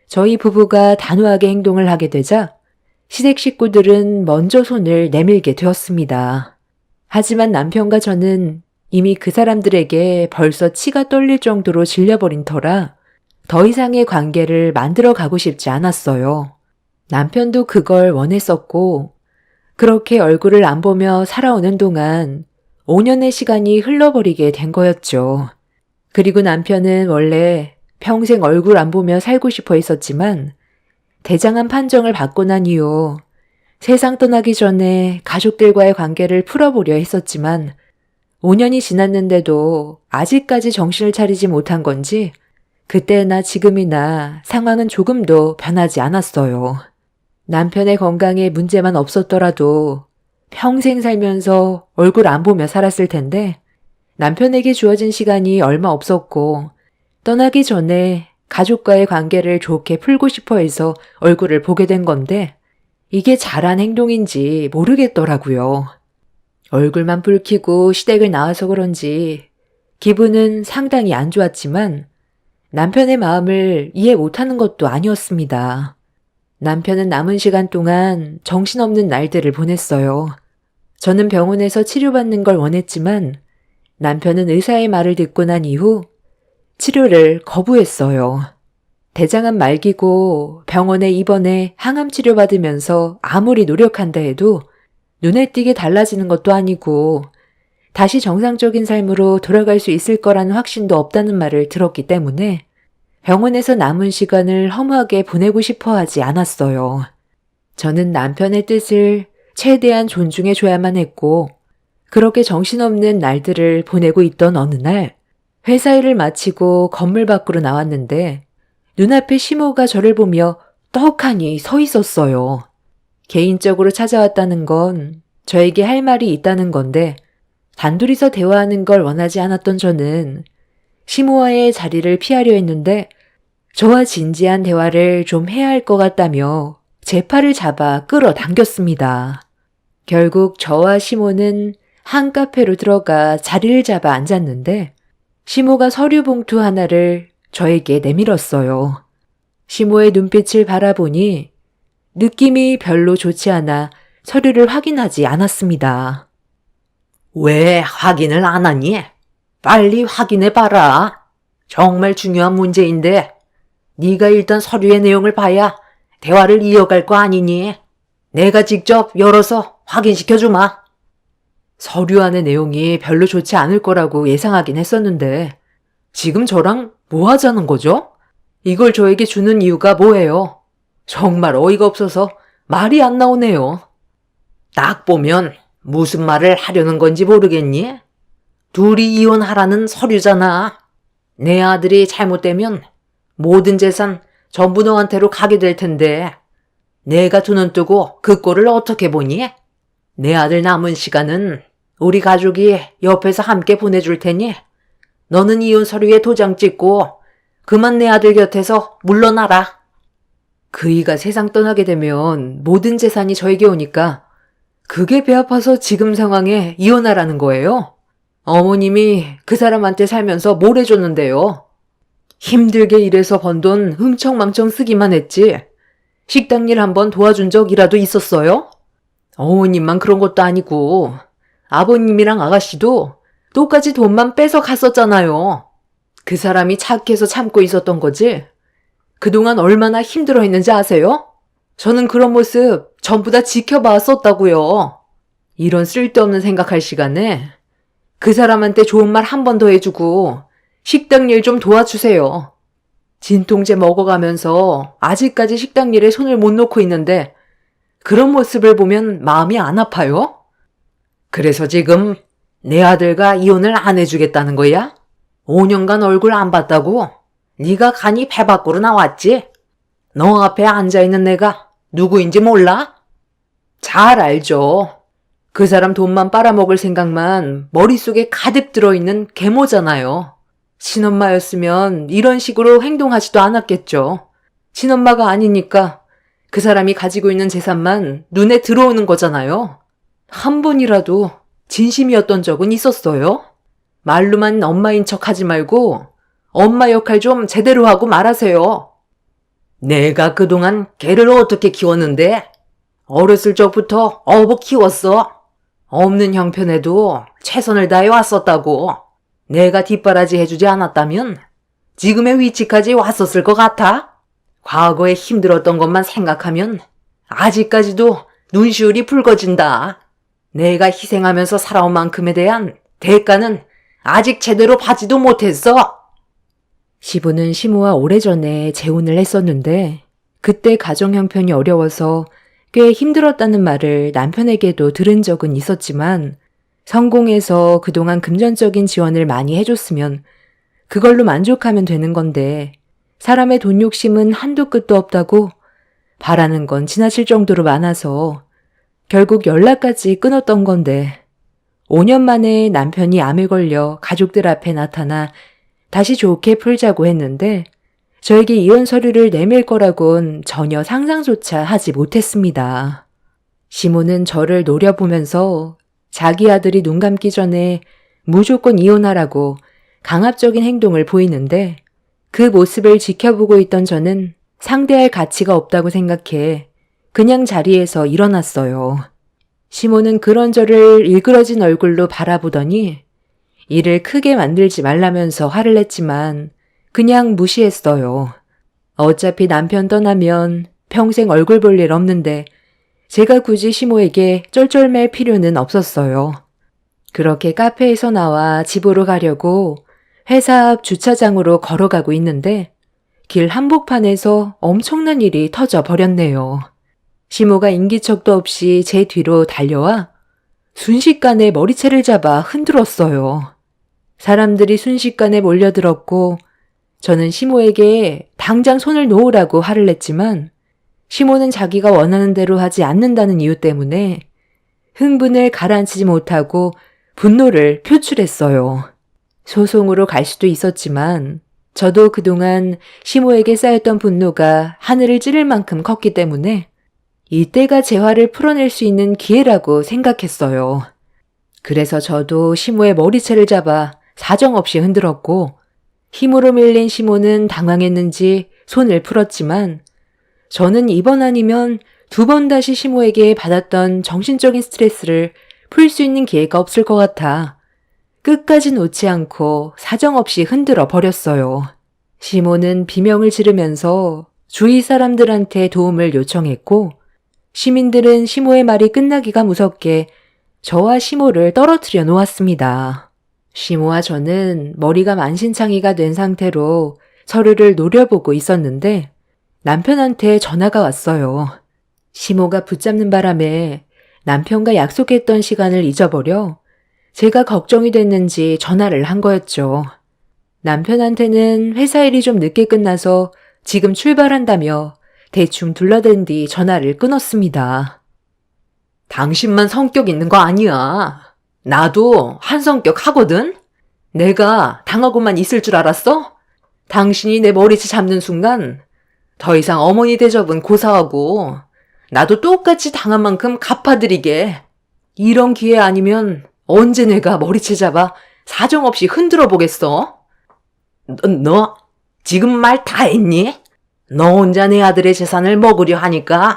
저희 부부가 단호하게 행동을 하게 되자 시댁 식구들은 먼저 손을 내밀게 되었습니다. 하지만 남편과 저는 이미 그 사람들에게 벌써 치가 떨릴 정도로 질려버린 터라 더 이상의 관계를 만들어 가고 싶지 않았어요. 남편도 그걸 원했었고 그렇게 얼굴을 안 보며 살아오는 동안 5년의 시간이 흘러버리게 된 거였죠. 그리고 남편은 원래 평생 얼굴 안 보며 살고 싶어 했었지만 대장암 판정을 받고 난 이후 세상 떠나기 전에 가족들과의 관계를 풀어보려 했었지만 5년이 지났는데도 아직까지 정신을 차리지 못한 건지 그때나 지금이나 상황은 조금도 변하지 않았어요. 남편의 건강에 문제만 없었더라도 평생 살면서 얼굴 안 보며 살았을 텐데 남편에게 주어진 시간이 얼마 없었고 떠나기 전에 가족과의 관계를 좋게 풀고 싶어 해서 얼굴을 보게 된 건데 이게 잘한 행동인지 모르겠더라고요. 얼굴만 붉히고 시댁을 나와서 그런지 기분은 상당히 안 좋았지만 남편의 마음을 이해 못하는 것도 아니었습니다. 남편은 남은 시간 동안 정신없는 날들을 보냈어요. 저는 병원에서 치료받는 걸 원했지만 남편은 의사의 말을 듣고 난 이후 치료를 거부했어요. 대장암 말기고 병원에 입원해 항암 치료받으면서 아무리 노력한다 해도 눈에 띄게 달라지는 것도 아니고 다시 정상적인 삶으로 돌아갈 수 있을 거라는 확신도 없다는 말을 들었기 때문에 병원에서 남은 시간을 허무하게 보내고 싶어 하지 않았어요. 저는 남편의 뜻을 최대한 존중해 줘야만 했고 그렇게 정신없는 날들을 보내고 있던 어느 날 회사 일을 마치고 건물 밖으로 나왔는데 눈앞에 시모가 저를 보며 떡하니 서 있었어요. 개인적으로 찾아왔다는 건 저에게 할 말이 있다는 건데 단둘이서 대화하는 걸 원하지 않았던 저는 시모와의 자리를 피하려 했는데 저와 진지한 대화를 좀 해야 할 것 같다며 제 팔을 잡아 끌어당겼습니다. 결국 저와 시모는 한 카페로 들어가 자리를 잡아 앉았는데 시모가 서류 봉투 하나를 저에게 내밀었어요. 시모의 눈빛을 바라보니 느낌이 별로 좋지 않아 서류를 확인하지 않았습니다. 왜 확인을 안 하니? 빨리 확인해봐라. 정말 중요한 문제인데 네가 일단 서류의 내용을 봐야 대화를 이어갈 거 아니니? 내가 직접 열어서 확인시켜주마. 서류 안의 내용이 별로 좋지 않을 거라고 예상하긴 했었는데 지금 저랑 뭐 하자는 거죠? 이걸 저에게 주는 이유가 뭐예요? 정말 어이가 없어서 말이 안 나오네요. 딱 보면 무슨 말을 하려는 건지 모르겠니? 둘이 이혼하라는 서류잖아. 내 아들이 잘못되면 모든 재산 전부 너한테로 가게 될 텐데 내가 두 눈 뜨고 그 꼴을 어떻게 보니? 내 아들 남은 시간은 우리 가족이 옆에서 함께 보내줄 테니 너는 이혼 서류에 도장 찍고 그만 내 아들 곁에서 물러나라. 그이가 세상 떠나게 되면 모든 재산이 저에게 오니까 그게 배 아파서 지금 상황에 이혼하라는 거예요. 어머님이 그 사람한테 살면서 뭘 해줬는데요. 힘들게 일해서 번 돈 흥청망청 쓰기만 했지. 식당 일 한번 도와준 적이라도 있었어요? 어머님만 그런 것도 아니고 아버님이랑 아가씨도 똑같이 돈만 뺏어 갔었잖아요. 그 사람이 착해서 참고 있었던 거지? 그동안 얼마나 힘들어 했는지 아세요? 저는 그런 모습 전부 다 지켜봤었다고요. 이런 쓸데없는 생각할 시간에 그 사람한테 좋은 말 한 번 더 해주고 식당 일 좀 도와주세요. 진통제 먹어가면서 아직까지 식당 일에 손을 못 놓고 있는데 그런 모습을 보면 마음이 안 아파요? 그래서 지금 내 아들과 이혼을 안 해주겠다는 거야? 5년간 얼굴 안 봤다고? 네가 간이 배 밖으로 나왔지? 너 앞에 앉아있는 내가 누구인지 몰라? 잘 알죠. 그 사람 돈만 빨아먹을 생각만 머릿속에 가득 들어있는 계모잖아요. 친엄마였으면 이런 식으로 행동하지도 않았겠죠. 친엄마가 아니니까 그 사람이 가지고 있는 재산만 눈에 들어오는 거잖아요. 한 번이라도 진심이었던 적은 있었어요? 말로만 엄마인 척 하지 말고 엄마 역할 좀 제대로 하고 말하세요. 내가 그동안 걔를 어떻게 키웠는데? 어렸을 적부터 어부 키웠어. 없는 형편에도 최선을 다해 왔었다고. 내가 뒷바라지 해주지 않았다면 지금의 위치까지 왔었을 것 같아? 과거에 힘들었던 것만 생각하면 아직까지도 눈시울이 붉어진다. 내가 희생하면서 살아온 만큼에 대한 대가는 아직 제대로 받지도 못했어. 시부는 시모와 오래전에 재혼을 했었는데 그때 가정 형편이 어려워서 꽤 힘들었다는 말을 남편에게도 들은 적은 있었지만 성공해서 그동안 금전적인 지원을 많이 해줬으면 그걸로 만족하면 되는 건데 사람의 돈 욕심은 한도 끝도 없다고 바라는 건 지나칠 정도로 많아서 결국 연락까지 끊었던 건데 5년 만에 남편이 암에 걸려 가족들 앞에 나타나 다시 좋게 풀자고 했는데 저에게 이혼 서류를 내밀 거라곤 전혀 상상조차 하지 못했습니다. 시모는 저를 노려보면서 자기 아들이 눈 감기 전에 무조건 이혼하라고 강압적인 행동을 보이는데 그 모습을 지켜보고 있던 저는 상대할 가치가 없다고 생각해 그냥 자리에서 일어났어요. 시모는 그런 저를 일그러진 얼굴로 바라보더니 일을 크게 만들지 말라면서 화를 냈지만 그냥 무시했어요. 어차피 남편 떠나면 평생 얼굴 볼 일 없는데 제가 굳이 시모에게 쩔쩔맬 필요는 없었어요. 그렇게 카페에서 나와 집으로 가려고 회사 앞 주차장으로 걸어가고 있는데 길 한복판에서 엄청난 일이 터져 버렸네요. 시모가 인기척도 없이 제 뒤로 달려와 순식간에 머리채를 잡아 흔들었어요. 사람들이 순식간에 몰려들었고 저는 시모에게 당장 손을 놓으라고 화를 냈지만 시모는 자기가 원하는 대로 하지 않는다는 이유 때문에 흥분을 가라앉히지 못하고 분노를 표출했어요. 소송으로 갈 수도 있었지만 저도 그동안 시모에게 쌓였던 분노가 하늘을 찌를 만큼 컸기 때문에 이때가 제 화를 풀어낼 수 있는 기회라고 생각했어요. 그래서 저도 시모의 머리채를 잡아 사정없이 흔들었고 힘으로 밀린 시모는 당황했는지 손을 풀었지만 저는 이번 아니면 2번 다시 시모에게 받았던 정신적인 스트레스를 풀 수 있는 기회가 없을 것 같아 끝까지 놓지 않고 사정없이 흔들어 버렸어요. 시모는 비명을 지르면서 주위 사람들한테 도움을 요청했고 시민들은 시모의 말이 끝나기가 무섭게 저와 시모를 떨어뜨려 놓았습니다. 시모와 저는 머리가 만신창이가 된 상태로 서로를 노려보고 있었는데 남편한테 전화가 왔어요. 시모가 붙잡는 바람에 남편과 약속했던 시간을 잊어버려 제가 걱정이 됐는지 전화를 한 거였죠. 남편한테는 회사 일이 좀 늦게 끝나서 지금 출발한다며 대충 둘러댄 뒤 전화를 끊었습니다. 당신만 성격 있는 거 아니야. 나도 한 성격 하거든? 내가 당하고만 있을 줄 알았어? 당신이 내 머리채 잡는 순간 더 이상 어머니 대접은 고사하고 나도 똑같이 당한 만큼 갚아드리게. 이런 기회 아니면 언제 내가 머리채 잡아 사정없이 흔들어 보겠어? 너 지금 말 다 했니? 너 혼자 내 아들의 재산을 먹으려 하니까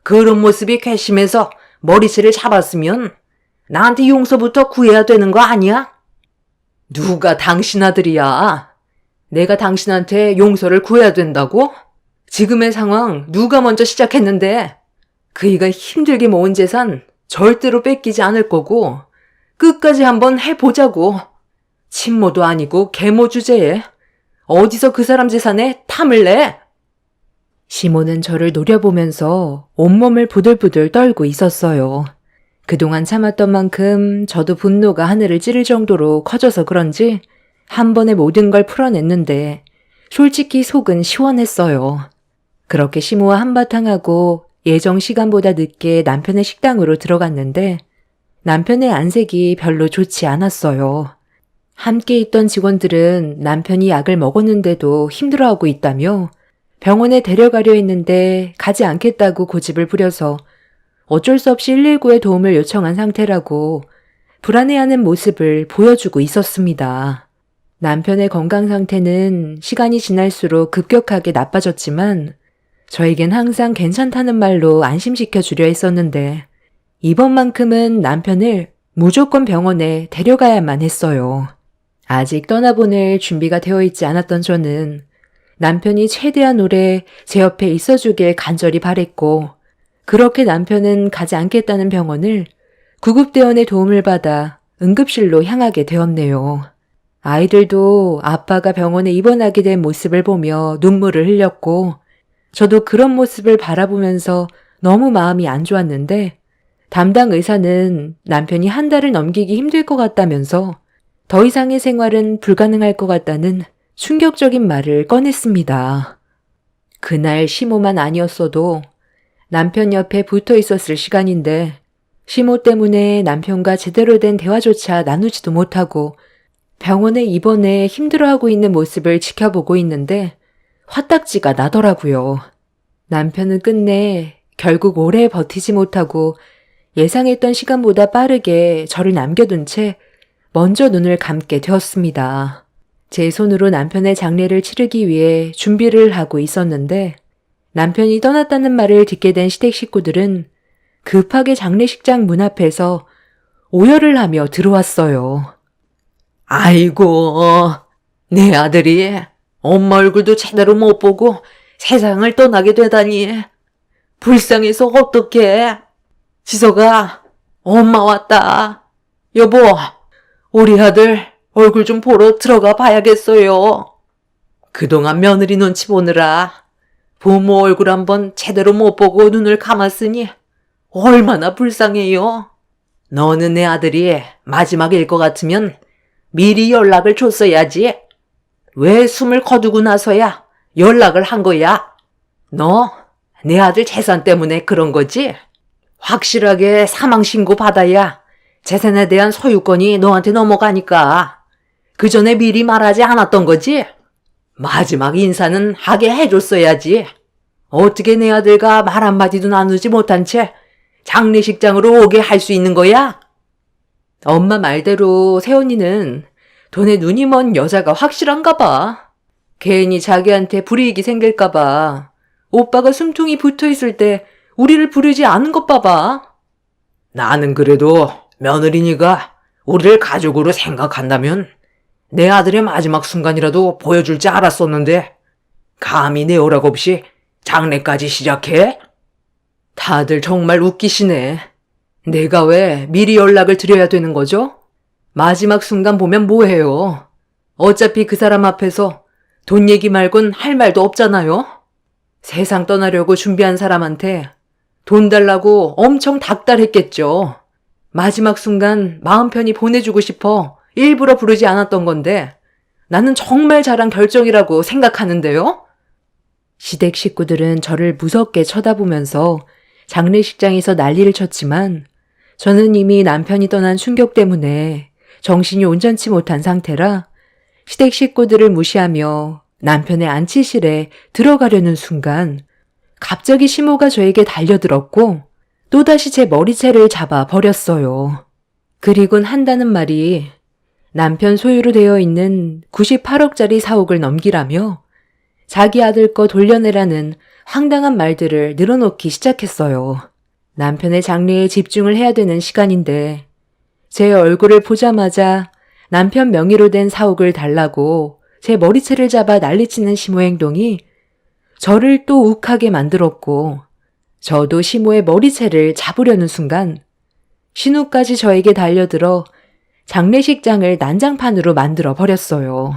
그런 모습이 괘씸해서 머리채를 잡았으면 나한테 용서부터 구해야 되는 거 아니야? 누가 당신 아들이야? 내가 당신한테 용서를 구해야 된다고? 지금의 상황 누가 먼저 시작했는데 그이가 힘들게 모은 재산 절대로 뺏기지 않을 거고 끝까지 한번 해보자고. 친모도 아니고 계모 주제에 어디서 그 사람 재산에 탐을 내? 시모는 저를 노려보면서 온몸을 부들부들 떨고 있었어요. 그동안 참았던 만큼 저도 분노가 하늘을 찌를 정도로 커져서 그런지 한 번에 모든 걸 풀어냈는데 솔직히 속은 시원했어요. 그렇게 시모와 한바탕 하고 예정 시간보다 늦게 남편의 식당으로 들어갔는데 남편의 안색이 별로 좋지 않았어요. 함께 있던 직원들은 남편이 약을 먹었는데도 힘들어하고 있다며 병원에 데려가려 했는데 가지 않겠다고 고집을 부려서 어쩔 수 없이 119에 도움을 요청한 상태라고 불안해하는 모습을 보여주고 있었습니다. 남편의 건강 상태는 시간이 지날수록 급격하게 나빠졌지만 저에겐 항상 괜찮다는 말로 안심시켜 주려 했었는데 이번만큼은 남편을 무조건 병원에 데려가야만 했어요. 아직 떠나보낼 준비가 되어 있지 않았던 저는 남편이 최대한 오래 제 옆에 있어주길 간절히 바랬고 그렇게 남편은 가지 않겠다는 병원을 구급대원의 도움을 받아 응급실로 향하게 되었네요. 아이들도 아빠가 병원에 입원하게 된 모습을 보며 눈물을 흘렸고 저도 그런 모습을 바라보면서 너무 마음이 안 좋았는데 담당 의사는 남편이 한 달을 넘기기 힘들 것 같다면서 더 이상의 생활은 불가능할 것 같다는 충격적인 말을 꺼냈습니다. 그날 시모만 아니었어도 남편 옆에 붙어 있었을 시간인데 시모 때문에 남편과 제대로 된 대화조차 나누지도 못하고 병원에 입원해 힘들어하고 있는 모습을 지켜보고 있는데 화딱지가 나더라고요. 남편은 끝내 결국 오래 버티지 못하고 예상했던 시간보다 빠르게 저를 남겨둔 채 먼저 눈을 감게 되었습니다. 제 손으로 남편의 장례를 치르기 위해 준비를 하고 있었는데 남편이 떠났다는 말을 듣게 된 시댁 식구들은 급하게 장례식장 문 앞에서 오열을 하며 들어왔어요. 아이고, 내 아들이 엄마 얼굴도 제대로 못 보고 세상을 떠나게 되다니. 불쌍해서 어떡해. 지석아, 엄마 왔다. 여보, 우리 아들 얼굴 좀 보러 들어가 봐야겠어요. 그동안 며느리 눈치 보느라 부모 얼굴 한번 제대로 못 보고 눈을 감았으니 얼마나 불쌍해요. 너는 내 아들이 마지막일 것 같으면 미리 연락을 줬어야지. 왜 숨을 거두고 나서야 연락을 한 거야? 너 내 아들 재산 때문에 그런 거지? 확실하게 사망신고 받아야 재산에 대한 소유권이 너한테 넘어가니까 그 전에 미리 말하지 않았던 거지? 마지막 인사는 하게 해줬어야지. 어떻게 내 아들과 말 한마디도 나누지 못한 채 장례식장으로 오게 할 수 있는 거야? 엄마 말대로 새언니는 돈에 눈이 먼 여자가 확실한가 봐. 괜히 자기한테 불이익이 생길까 봐 오빠가 숨통이 붙어있을 때 우리를 부르지 않은 것 봐봐. 나는 그래도 며느리니가 우리를 가족으로 생각한다면 내 아들의 마지막 순간이라도 보여줄 줄 알았었는데 감히 내 허락 없이 장례까지 시작해? 다들 정말 웃기시네. 내가 왜 미리 연락을 드려야 되는 거죠? 마지막 순간 보면 뭐해요? 어차피 그 사람 앞에서 돈 얘기 말곤 할 말도 없잖아요? 세상 떠나려고 준비한 사람한테 돈 달라고 엄청 닥달했겠죠. 마지막 순간 마음 편히 보내주고 싶어 일부러 부르지 않았던 건데 나는 정말 잘한 결정이라고 생각하는데요? 시댁 식구들은 저를 무섭게 쳐다보면서 장례식장에서 난리를 쳤지만 저는 이미 남편이 떠난 충격 때문에 정신이 온전치 못한 상태라 시댁 식구들을 무시하며 남편의 안치실에 들어가려는 순간 갑자기 시모가 저에게 달려들었고 또다시 제 머리채를 잡아 버렸어요. 그리곤 한다는 말이 남편 소유로 되어 있는 98억짜리 사옥을 넘기라며 자기 아들 거 돌려내라는 황당한 말들을 늘어놓기 시작했어요. 남편의 장례에 집중을 해야 되는 시간인데 제 얼굴을 보자마자 남편 명의로 된 사옥을 달라고 제 머리채를 잡아 난리치는 시모의 행동이 저를 또 욱하게 만들었고, 저도 시모의 머리채를 잡으려는 순간 신우까지 저에게 달려들어 장례식장을 난장판으로 만들어 버렸어요.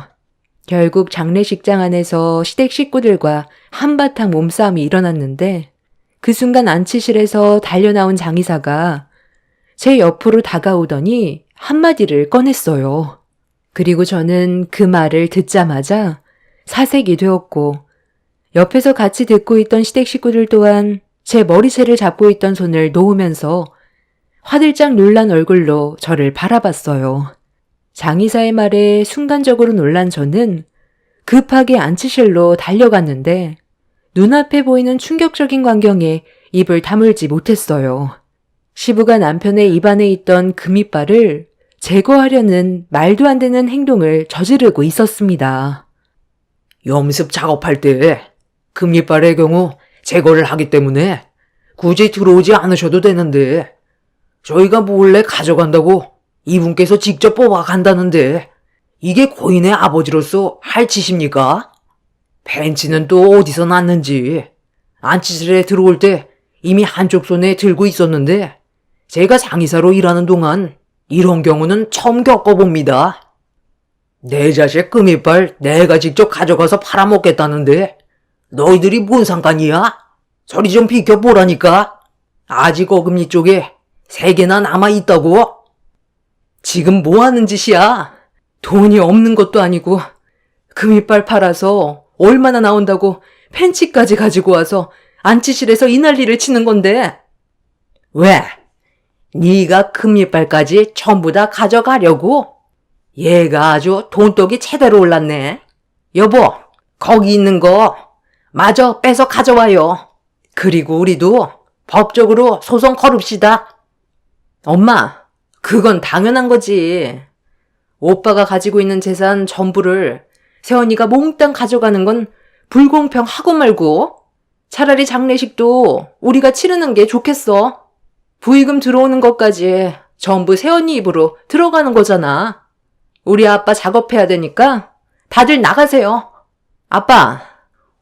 결국 장례식장 안에서 시댁 식구들과 한바탕 몸싸움이 일어났는데, 그 순간 안치실에서 달려나온 장의사가 제 옆으로 다가오더니 한마디를 꺼냈어요. 그리고 저는 그 말을 듣자마자 사색이 되었고, 옆에서 같이 듣고 있던 시댁 식구들 또한 제 머리채를 잡고 있던 손을 놓으면서 화들짝 놀란 얼굴로 저를 바라봤어요. 장의사의 말에 순간적으로 놀란 저는 급하게 안치실로 달려갔는데 눈앞에 보이는 충격적인 광경에 입을 다물지 못했어요. 시부가 남편의 입안에 있던 금이빨을 제거하려는 말도 안 되는 행동을 저지르고 있었습니다. 염습 작업할 때 금이빨의 경우 제거를 하기 때문에 굳이 들어오지 않으셔도 되는데 저희가 몰래 가져간다고 이분께서 직접 뽑아간다는데 이게 고인의 아버지로서 할 짓입니까? 벤치는 또 어디서 났는지 안치실에 들어올 때 이미 한쪽 손에 들고 있었는데 제가 장의사로 일하는 동안 이런 경우는 처음 겪어봅니다. 내 자식 금이빨 내가 직접 가져가서 팔아먹겠다는데 너희들이 뭔 상관이야? 저리 좀 비켜보라니까. 아직 어금니 쪽에 3개나 남아있다고. 지금 뭐 하는 짓이야? 돈이 없는 것도 아니고 금이빨 팔아서 얼마나 나온다고 팬치까지 가지고 와서 안치실에서 이 난리를 치는 건데. 왜? 네가 금이빨까지 전부 다 가져가려고? 얘가 아주 돈독이 제대로 올랐네. 여보, 거기 있는 거 마저 빼서 가져와요. 그리고 우리도 법적으로 소송 걸읍시다. 엄마, 그건 당연한 거지. 오빠가 가지고 있는 재산 전부를 새언니가 몽땅 가져가는 건 불공평하고 말고, 차라리 장례식도 우리가 치르는 게 좋겠어. 부의금 들어오는 것까지 전부 새언니 입으로 들어가는 거잖아. 우리 아빠 작업해야 되니까 다들 나가세요. 아빠,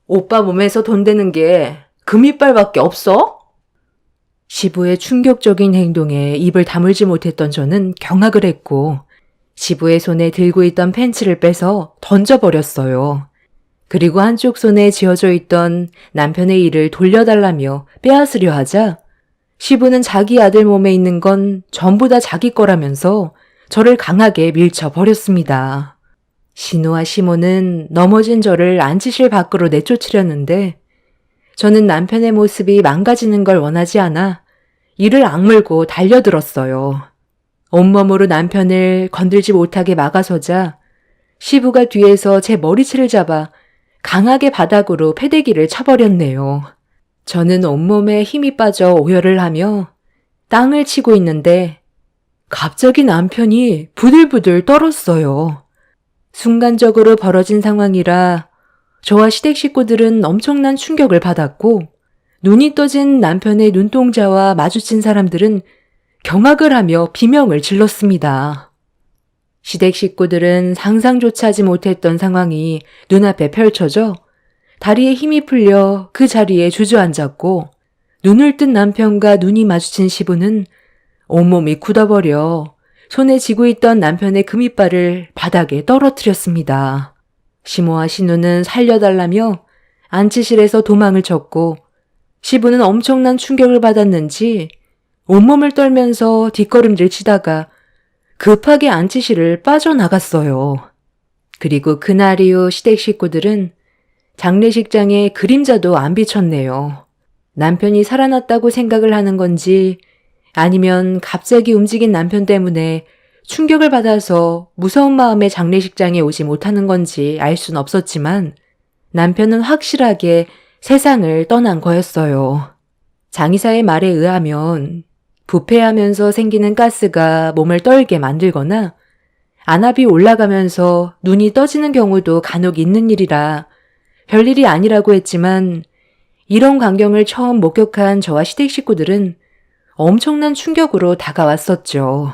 오빠 몸에서 돈 되는 게 금이빨밖에 없어? 시부의 충격적인 행동에 입을 다물지 못했던 저는 경악을 했고, 시부의 손에 들고 있던 펜치를 빼서 던져버렸어요. 그리고 한쪽 손에 쥐어져 있던 남편의 이를 돌려달라며 빼앗으려 하자 시부는 자기 아들 몸에 있는 건 전부 다 자기 거라면서 저를 강하게 밀쳐버렸습니다. 신우와 시모는 넘어진 저를 안치실 밖으로 내쫓으려는데 저는 남편의 모습이 망가지는 걸 원하지 않아 이를 악물고 달려들었어요. 온몸으로 남편을 건들지 못하게 막아서자 시부가 뒤에서 제 머리채를 잡아 강하게 바닥으로 패대기를 쳐버렸네요. 저는 온몸에 힘이 빠져 오열을 하며 땅을 치고 있는데 갑자기 남편이 부들부들 떨었어요. 순간적으로 벌어진 상황이라 저와 시댁 식구들은 엄청난 충격을 받았고 눈이 떠진 남편의 눈동자와 마주친 사람들은 경악을 하며 비명을 질렀습니다. 시댁 식구들은 상상조차 하지 못했던 상황이 눈앞에 펼쳐져 다리에 힘이 풀려 그 자리에 주저앉았고 눈을 뜬 남편과 눈이 마주친 시부는 온몸이 굳어버려 손에 쥐고 있던 남편의 금이빨을 바닥에 떨어뜨렸습니다. 시모와 신우는 살려달라며 안치실에서 도망을 쳤고 시부는 엄청난 충격을 받았는지 온몸을 떨면서 뒷걸음질 치다가 급하게 안치실을 빠져나갔어요. 그리고 그날 이후 시댁 식구들은 장례식장에 그림자도 안 비쳤네요. 남편이 살아났다고 생각을 하는 건지 아니면 갑자기 움직인 남편 때문에 충격을 받아서 무서운 마음에 장례식장에 오지 못하는 건지 알 순 없었지만 남편은 확실하게 세상을 떠난 거였어요. 장의사의 말에 의하면 부패하면서 생기는 가스가 몸을 떨게 만들거나 안압이 올라가면서 눈이 떠지는 경우도 간혹 있는 일이라 별일이 아니라고 했지만 이런 광경을 처음 목격한 저와 시댁 식구들은 엄청난 충격으로 다가왔었죠.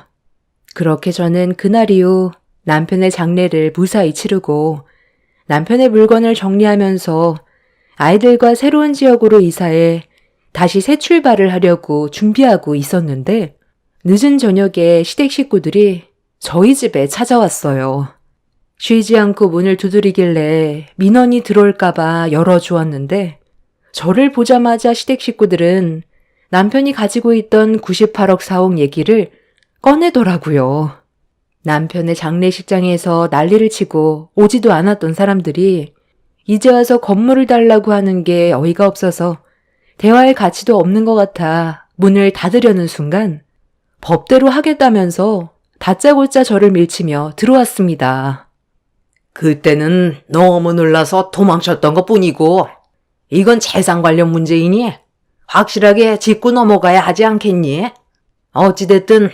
그렇게 저는 그날 이후 남편의 장례를 무사히 치르고 남편의 물건을 정리하면서 아이들과 새로운 지역으로 이사해 다시 새 출발을 하려고 준비하고 있었는데 늦은 저녁에 시댁 식구들이 저희 집에 찾아왔어요. 쉬지 않고 문을 두드리길래 민원이 들어올까봐 열어주었는데 저를 보자마자 시댁 식구들은 남편이 가지고 있던 98억 4억 얘기를 꺼내더라고요. 남편의 장례식장에서 난리를 치고 오지도 않았던 사람들이 이제 와서 건물을 달라고 하는 게 어이가 없어서 대화할 가치도 없는 것 같아 문을 닫으려는 순간 법대로 하겠다면서 다짜고짜 저를 밀치며 들어왔습니다. 그때는 너무 놀라서 도망쳤던 것 뿐이고, 이건 재산 관련 문제이니 확실하게 짚고 넘어가야 하지 않겠니? 어찌됐든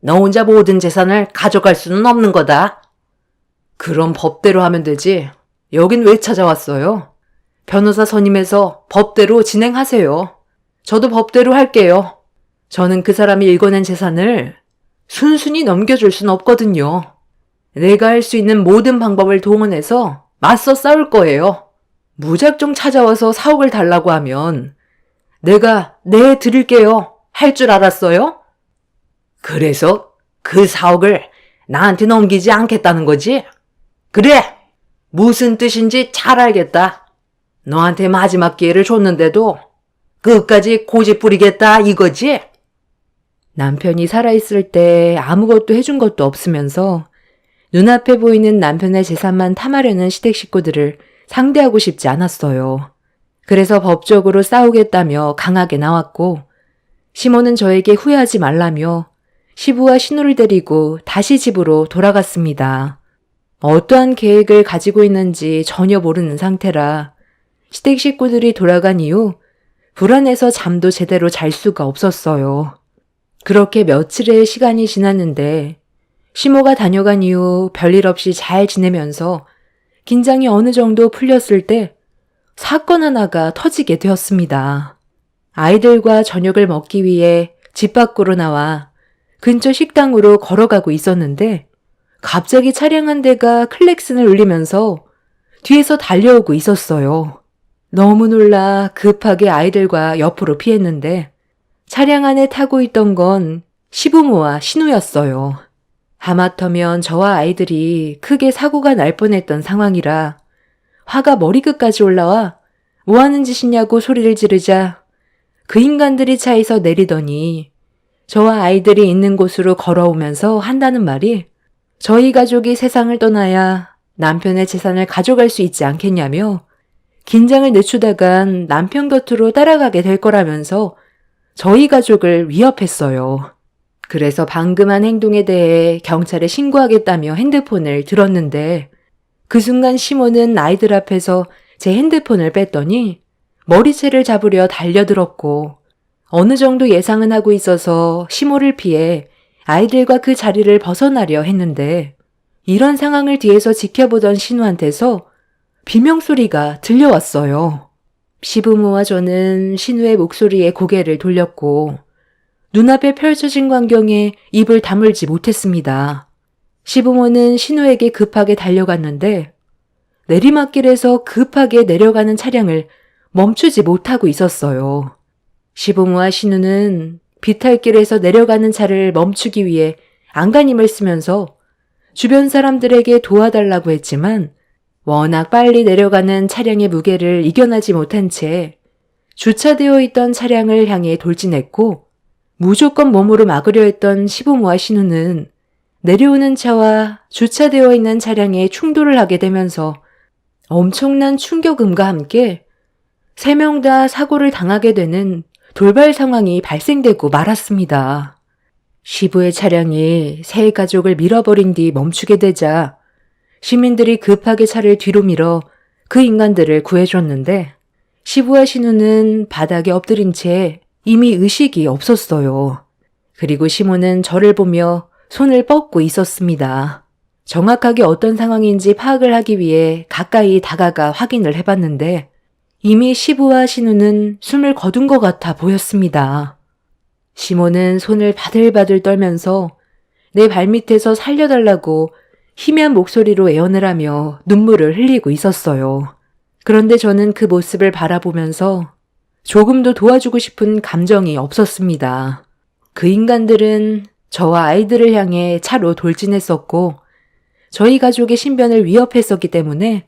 너 혼자 모든 재산을 가져갈 수는 없는 거다. 그럼 법대로 하면 되지. 여긴 왜 찾아왔어요? 변호사 선임해서 법대로 진행하세요. 저도 법대로 할게요. 저는 그 사람이 읽어낸 재산을 순순히 넘겨줄 순 없거든요. 내가 할 수 있는 모든 방법을 동원해서 맞서 싸울 거예요. 무작정 찾아와서 4억을 달라고 하면 내가 네 드릴게요. 할 줄 알았어요? 그래서 그 4억을 나한테 넘기지 않겠다는 거지? 그래! 무슨 뜻인지 잘 알겠다. 너한테 마지막 기회를 줬는데도 끝까지 고집 부리겠다 이거지? 남편이 살아있을 때 아무것도 해준 것도 없으면서 눈앞에 보이는 남편의 재산만 탐하려는 시댁 식구들을 상대하고 싶지 않았어요. 그래서 법적으로 싸우겠다며 강하게 나왔고 시모는 저에게 후회하지 말라며 시부와 신우를 데리고 다시 집으로 돌아갔습니다. 어떠한 계획을 가지고 있는지 전혀 모르는 상태라 시댁 식구들이 돌아간 이후 불안해서 잠도 제대로 잘 수가 없었어요. 그렇게 며칠의 시간이 지났는데 시모가 다녀간 이후 별일 없이 잘 지내면서 긴장이 어느 정도 풀렸을 때 사건 하나가 터지게 되었습니다. 아이들과 저녁을 먹기 위해 집 밖으로 나와 근처 식당으로 걸어가고 있었는데 갑자기 차량 한 대가 클렉슨을 울리면서 뒤에서 달려오고 있었어요. 너무 놀라 급하게 아이들과 옆으로 피했는데 차량 안에 타고 있던 건 시부모와 신우였어요. 하마터면 저와 아이들이 크게 사고가 날 뻔했던 상황이라 화가 머리끝까지 올라와 뭐 하는 짓이냐고 소리를 지르자 그 인간들이 차에서 내리더니 저와 아이들이 있는 곳으로 걸어오면서 한다는 말이 저희 가족이 세상을 떠나야 남편의 재산을 가져갈 수 있지 않겠냐며 긴장을 늦추다간 남편 곁으로 따라가게 될 거라면서 저희 가족을 위협했어요. 그래서 방금 한 행동에 대해 경찰에 신고하겠다며 핸드폰을 들었는데 그 순간 시모는 아이들 앞에서 제 핸드폰을 뺐더니 머리채를 잡으려 달려들었고 어느 정도 예상은 하고 있어서 시모를 피해 아이들과 그 자리를 벗어나려 했는데 이런 상황을 뒤에서 지켜보던 신우한테서 비명소리가 들려왔어요. 시부모와 저는 신우의 목소리에 고개를 돌렸고 눈앞에 펼쳐진 광경에 입을 다물지 못했습니다. 시부모는 신우에게 급하게 달려갔는데 내리막길에서 급하게 내려가는 차량을 멈추지 못하고 있었어요. 시부모와 신우는 비탈길에서 내려가는 차를 멈추기 위해 안간힘을 쓰면서 주변 사람들에게 도와달라고 했지만 워낙 빨리 내려가는 차량의 무게를 이겨내지 못한 채 주차되어 있던 차량을 향해 돌진했고 무조건 몸으로 막으려 했던 시부모와 신우는 내려오는 차와 주차되어 있는 차량에 충돌을 하게 되면서 엄청난 충격음과 함께 3명 다 사고를 당하게 되는 돌발 상황이 발생되고 말았습니다. 시부의 차량이 세 가족을 밀어버린 뒤 멈추게 되자 시민들이 급하게 차를 뒤로 밀어 그 인간들을 구해줬는데 시부와 신우는 바닥에 엎드린 채 이미 의식이 없었어요. 그리고 시모는 저를 보며 손을 뻗고 있었습니다. 정확하게 어떤 상황인지 파악을 하기 위해 가까이 다가가 확인을 해봤는데 이미 시부와 신우는 숨을 거둔 것 같아 보였습니다. 시모는 손을 바들바들 떨면서 내 발밑에서 살려달라고 희미한 목소리로 애원을 하며 눈물을 흘리고 있었어요. 그런데 저는 그 모습을 바라보면서 조금도 도와주고 싶은 감정이 없었습니다. 그 인간들은 저와 아이들을 향해 차로 돌진했었고 저희 가족의 신변을 위협했었기 때문에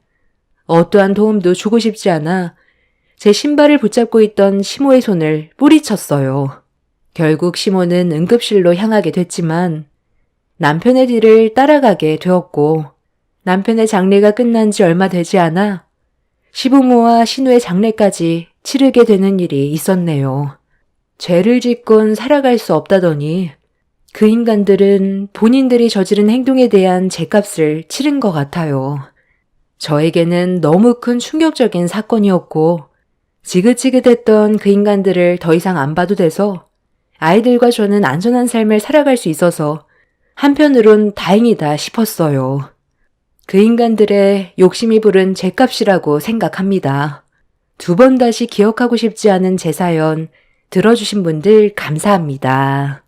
어떠한 도움도 주고 싶지 않아 제 신발을 붙잡고 있던 시모의 손을 뿌리쳤어요. 결국 시모는 응급실로 향하게 됐지만 남편의 뒤를 따라가게 되었고 남편의 장례가 끝난 지 얼마 되지 않아 시부모와 시누의 장례까지 치르게 되는 일이 있었네요. 죄를 짓곤 살아갈 수 없다더니 그 인간들은 본인들이 저지른 행동에 대한 죄값을 치른 것 같아요. 저에게는 너무 큰 충격적인 사건이었고 지긋지긋했던 그 인간들을 더 이상 안 봐도 돼서 아이들과 저는 안전한 삶을 살아갈 수 있어서 한편으론 다행이다 싶었어요. 그 인간들의 욕심이 부른 죄값이라고 생각합니다. 두 번 다시 기억하고 싶지 않은 제 사연 들어주신 분들 감사합니다.